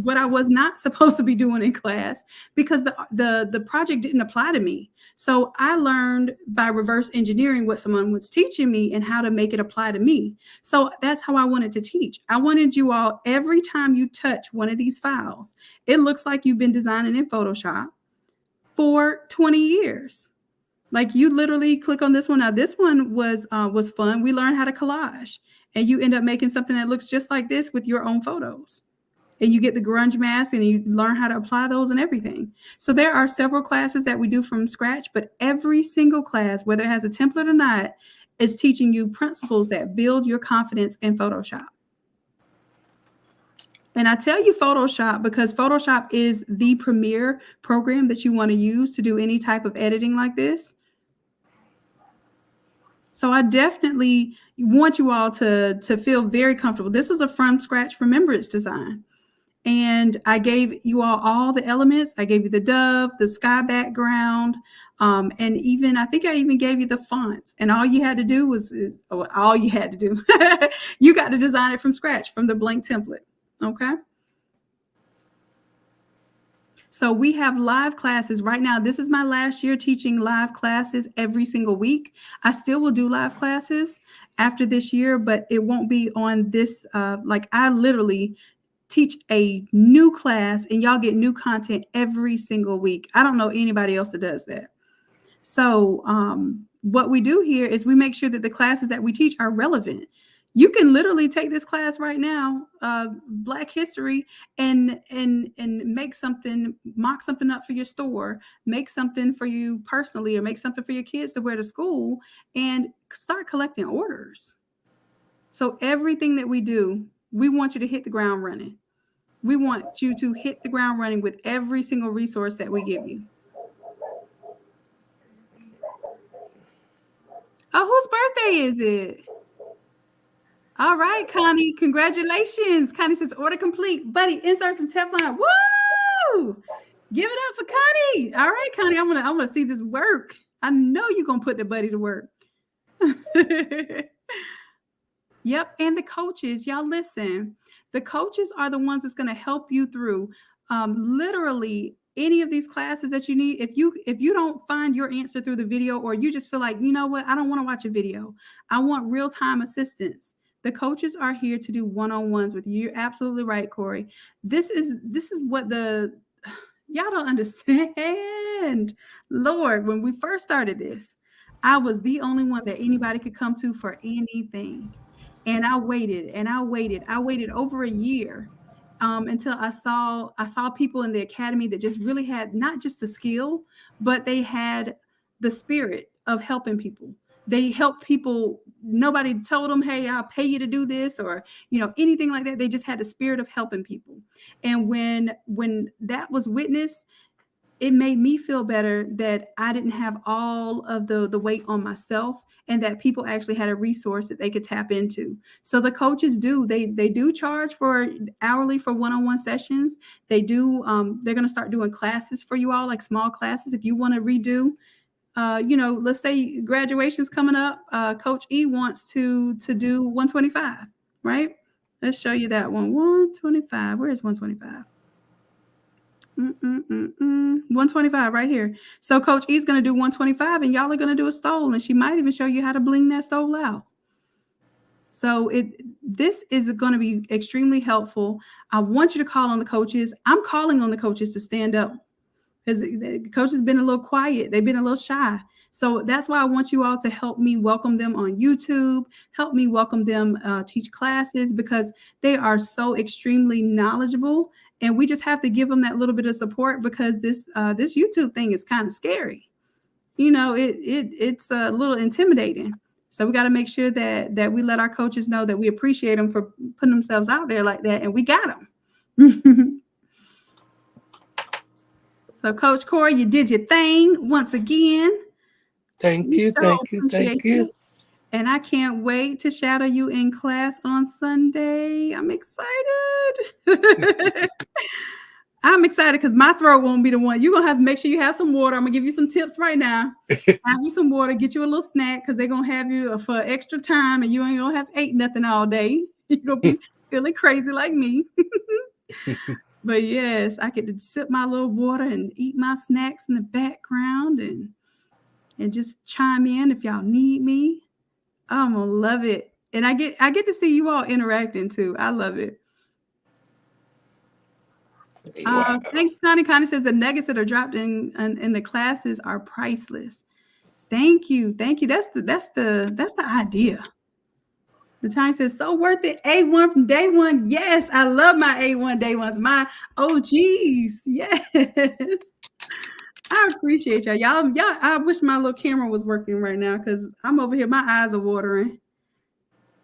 what I was not supposed to be doing in class because the project didn't apply to me. So I learned by reverse engineering what someone was teaching me and how to make it apply to me. So that's how I wanted to teach. I wanted you all, every time you touch one of these files, it looks like you've been designing in Photoshop for 20 years. Like you literally click on this one. Now this one was fun. We learned how to collage and you end up making something that looks just like this with your own photos. And you get the grunge mask and you learn how to apply those and everything. So there are several classes that we do from scratch, but every single class, whether it has a template or not, is teaching you principles that build your confidence in Photoshop. And I tell you Photoshop because Photoshop is the premier program that you want to use to do any type of editing like this. So I definitely want you all to feel very comfortable. This is a from scratch remembrance design. And I gave you all the elements. I gave you the dove, the sky background, and even I think I even gave you the fonts. And all you had to do you got to design it from scratch from the blank template. Okay. So we have live classes right now. This is my last year teaching live classes every single week. I still will do live classes after this year, but it won't be on this. I literally teach a new class and y'all get new content every single week. I don't know anybody else that does that. So what we do here is we make sure that the classes that we teach are relevant. You can literally take this class right now, Black History, and make something, mock something up for your store, make something for you personally, or make something for your kids to wear to school and start collecting orders. So everything that we do, we want you to hit the ground running. We want you to hit the ground running with every single resource that we give you. Oh, whose birthday is it? All right, Connie, congratulations. Connie says order complete. Buddy, inserts and Teflon. Woo! Give it up for Connie. All right, Connie, I'm gonna see this work. I know you're gonna put the buddy to work. Yep, and the coaches, y'all listen. The coaches are the ones that's going to help you through literally any of these classes that you need. If you don't find your answer through the video, or you just feel like, you know what, I don't want to watch a video, I want real-time assistance. The coaches are here to do one-on-ones with you. You're absolutely right, Corey. This is what y'all don't understand. Lord, when we first started this, I was the only one that anybody could come to for anything. And I waited over a year until I saw people in the academy that just really had not just the skill, but they had the spirit of helping people. They helped people. Nobody told them, hey, I'll pay you to do this, or, anything like that. They just had the spirit of helping people. And when that was witnessed, it made me feel better that I didn't have all of the weight on myself, and that people actually had a resource that they could tap into. So the coaches they do charge for hourly for one-on-one sessions. They do. They're going to start doing classes for you all, like small classes. If you want to redo, let's say graduation's coming up. Coach E wants to do 125, right? Let's show you that one. 125. Where's 125? 125 right here. So Coach E's going to do 125, and y'all are going to do a stole, and she might even show you how to bling that stole out. So this is going to be extremely helpful. I want you to call on the coaches. I'm calling on the coaches to stand up, because the coaches have been a little quiet. They've been a little shy. So that's why I want you all to help me welcome them on YouTube, help me welcome them teach classes, because they are so extremely knowledgeable. And we just have to give them that little bit of support, because this YouTube thing is kind of scary. It's a little intimidating. So we got to make sure that we let our coaches know that we appreciate them for putting themselves out there like that, and we got them. So Coach Corey, you did your thing once again. Thank you, thank you, thank you. And I can't wait to shadow you in class on Sunday. I'm excited. I'm excited because my throat won't be the one. You're going to have to make sure you have some water. I'm going to give you some tips right now. Have you some water, get you a little snack because they're going to have you for extra time and you ain't going to have ate nothing all day. You're going to be feeling crazy like me. But yes, I get to sip my little water and eat my snacks in the background and just chime in if y'all need me. I'm going to love it. And I get to see you all interacting too. I love it. Wow. Thanks, Connie. Connie says the nuggets that are dropped in the classes are priceless. Thank you. That's the idea. The Time says so worth it. A1 from day one. Yes, I love my A1 day ones. My OGs. Yes. I appreciate y'all. Y'all, I wish my little camera was working right now because I'm over here. My eyes are watering.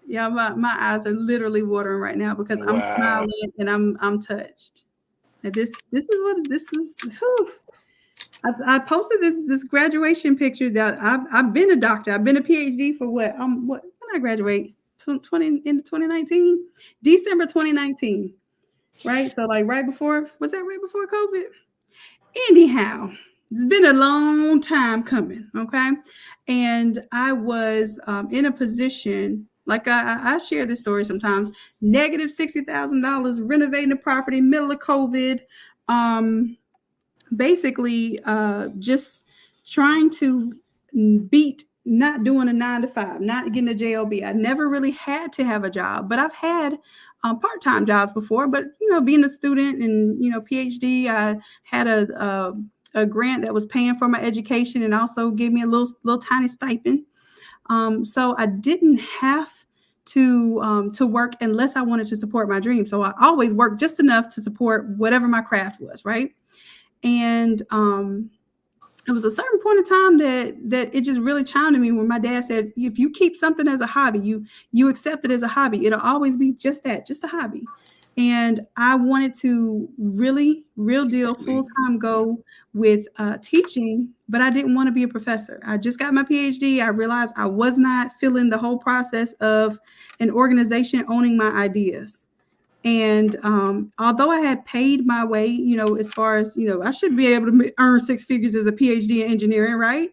Yeah, my eyes are literally watering right now because I'm smiling and I'm touched. And this is what this is. Whew. I posted this graduation picture that I've been a doctor. I've been a PhD for what when I graduate in 2019, December 2019, right? So like right before COVID? Anyhow, it's been a long time coming, okay? And I was in a position, like I share this story sometimes, negative $60,000 renovating the property, middle of COVID, basically just trying to beat not doing a 9-to-5, not getting a job. I never really had to have a job, but I've had part-time jobs before. But being a student and PhD, I had a grant that was paying for my education and also gave me a little tiny stipend. So I didn't have to work unless I wanted to support my dream. So I always worked just enough to support whatever my craft was, right? And it was a certain point of time that it just really chimed in me when my dad said, if you keep something as a hobby, you accept it as a hobby, it'll always be just that, just a hobby. And I wanted to really, real deal, full-time go with teaching, but I didn't want to be a professor. I just got my PhD. I realized I was not feeling the whole process of an organization owning my ideas. And although I had paid my way, as far as, I should be able to earn 6 figures as a PhD in engineering, right?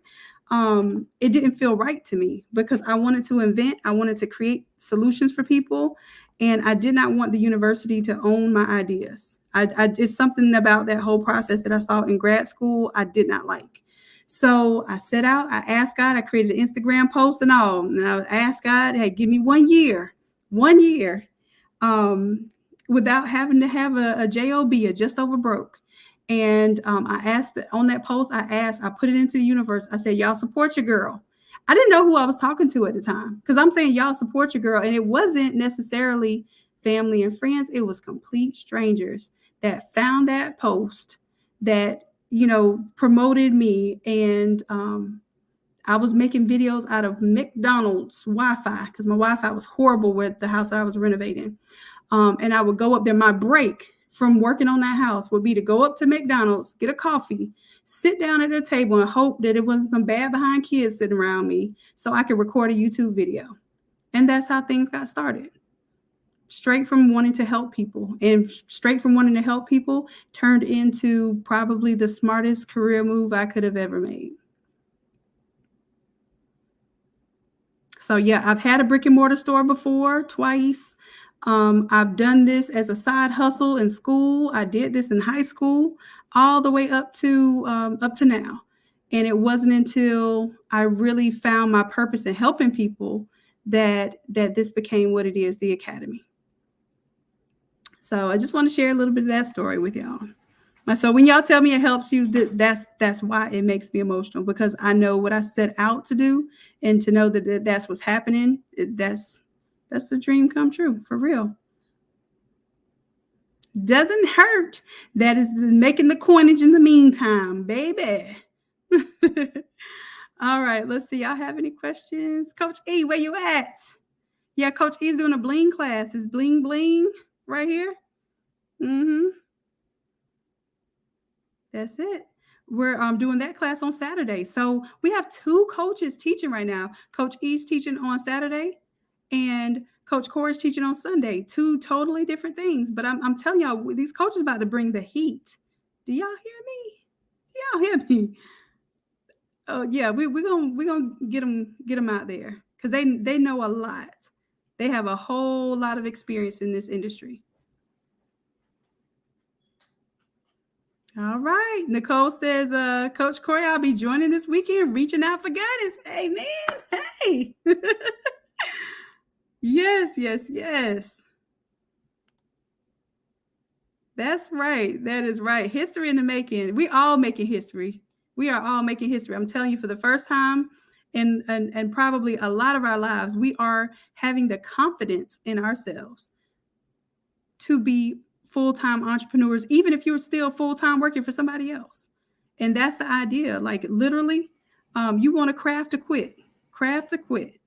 It didn't feel right to me because I wanted to invent. I wanted to create solutions for people. And I did not want the university to own my ideas. It's something about that whole process that I saw in grad school I did not like. So I set out, I asked God, I created an Instagram post and all. And I asked God, hey, give me 1 year, without having to have a job, a just over broke. And I asked on that post, I put it into the universe. I said, y'all support your girl. I didn't know who I was talking to at the time because I'm saying y'all support your girl. And it wasn't necessarily family and friends. It was complete strangers that found that post that, promoted me. And I was making videos out of McDonald's Wi-Fi because my Wi-Fi was horrible with the house I was renovating. And I would go up there. My break from working on that house would be to go up to McDonald's, get a coffee, sit down at a table and hope that it wasn't some bad behind kids sitting around me so I could record a YouTube video. And that's how things got started. Straight from wanting to help people, and straight from wanting to help people turned into probably the smartest career move I could have ever made. So yeah, I've had a brick and mortar store before, twice. I've done this as a side hustle in school. I did this in high school, all the way up to now. And it wasn't until I really found my purpose in helping people that this became what it is, the Academy. So I just want to share a little bit of that story with y'all. So when y'all tell me it helps you, that's why it makes me emotional, because I know what I set out to do, and to know that that's what's happening. That's the dream come true, for real. Doesn't hurt. That is making the coinage in the meantime, baby. All right, let's see. Y'all have any questions? Coach E, where you at? Yeah, Coach E's doing a bling class. Is bling bling right here? Mm-hmm. That's it. we're doing that class on Saturday. So we have 2 coaches teaching right now. Coach E's teaching on Saturday, and Coach Corey's teaching on Sunday. 2 totally different things. But I'm telling y'all, these coaches about to bring the heat. Do y'all hear me? Do y'all hear me? Oh yeah, we're gonna get them out there because they know a lot. They have a whole lot of experience in this industry. All right. Nicole says, Coach Corey, I'll be joining this weekend, reaching out for guidance. Hey, man. Hey. Yes. That's right. That is right. History in the making. We all making history. We are all making history. I'm telling you, for the first time and probably a lot of our lives, we are having the confidence in ourselves to be full-time entrepreneurs, even if you're still full-time working for somebody else. And that's the idea. Like literally, you want to craft to quit. Craft to quit.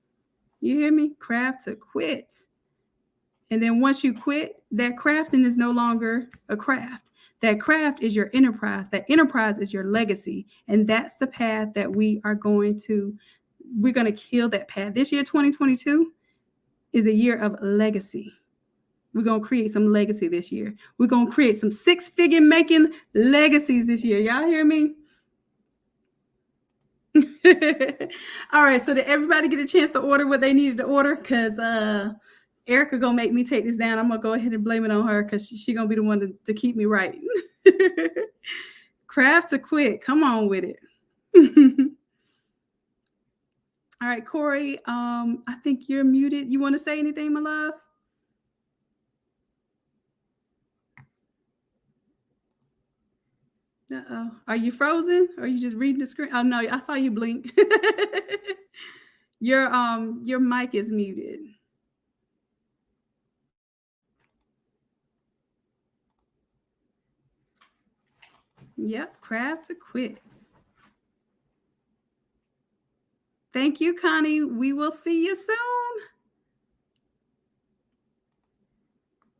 You hear me? Craft to quit. And then once you quit, that crafting is no longer a craft. That craft is your enterprise. That enterprise is your legacy. And that's the path that we're going to kill that path. This year, 2022, is a year of legacy. We're going to create some legacy this year. We're going to create some 6-figure making legacies this year. Y'all hear me? All right. So did everybody get a chance to order what they needed to order? Because Erica going to make me take this down. I'm going to go ahead and blame it on her because she's going to be the one to keep me right. Craft to quit. Come on with it. All right, Corey, I think you're muted. You want to say anything, my love? Uh-oh. Are you frozen? Or are you just reading the screen? Oh no, I saw you blink. Your mic is muted. Yep, craft to quit. Thank you, Connie. We will see you soon.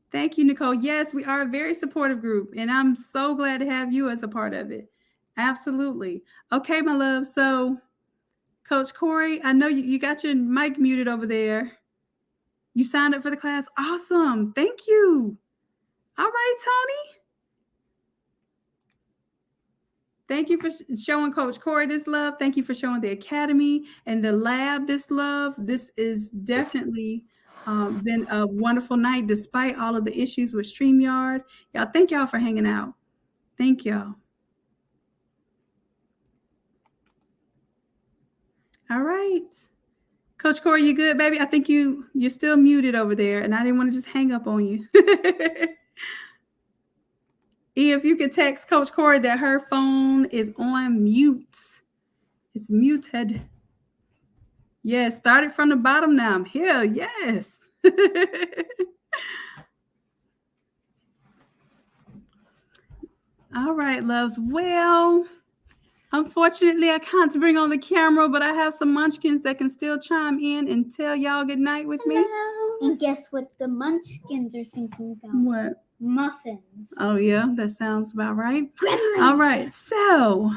Thank you, Nicole. Yes, we are a very supportive group, and I'm so glad to have you as a part of it. Absolutely. Okay, my love. So, Coach Corey, I know you got your mic muted over there. You signed up for the class. Awesome. Thank you. All right, Tony. Thank you for showing Coach Corey this love. Thank you for showing the Academy and the lab this love. This is definitely been a wonderful night despite all of the issues with StreamYard. Y'all, thank y'all for hanging out. Thank y'all. All right. Coach Corey, you good, baby? I think you're still muted over there, and I didn't want to just hang up on you. If you could text Coach Corey that her phone is on mute. It's muted. Yes, start it from the bottom now. I'm here. Yes. All right, loves. Well, unfortunately, I can't bring on the camera, but I have some munchkins that can still chime in and tell y'all good night with me. And guess what the munchkins are thinking about? What? Muffins. Oh, yeah, that sounds about right. Gremlins. All right, so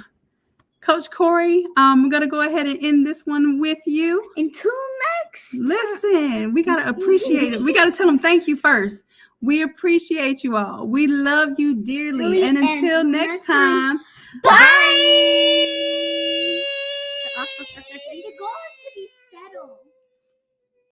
Coach Corey, I'm going to go ahead and end this one with you. Until next. Listen, we got to appreciate it. We got to tell them thank you first. We appreciate you all. We love you dearly. And until next time, bye. bye.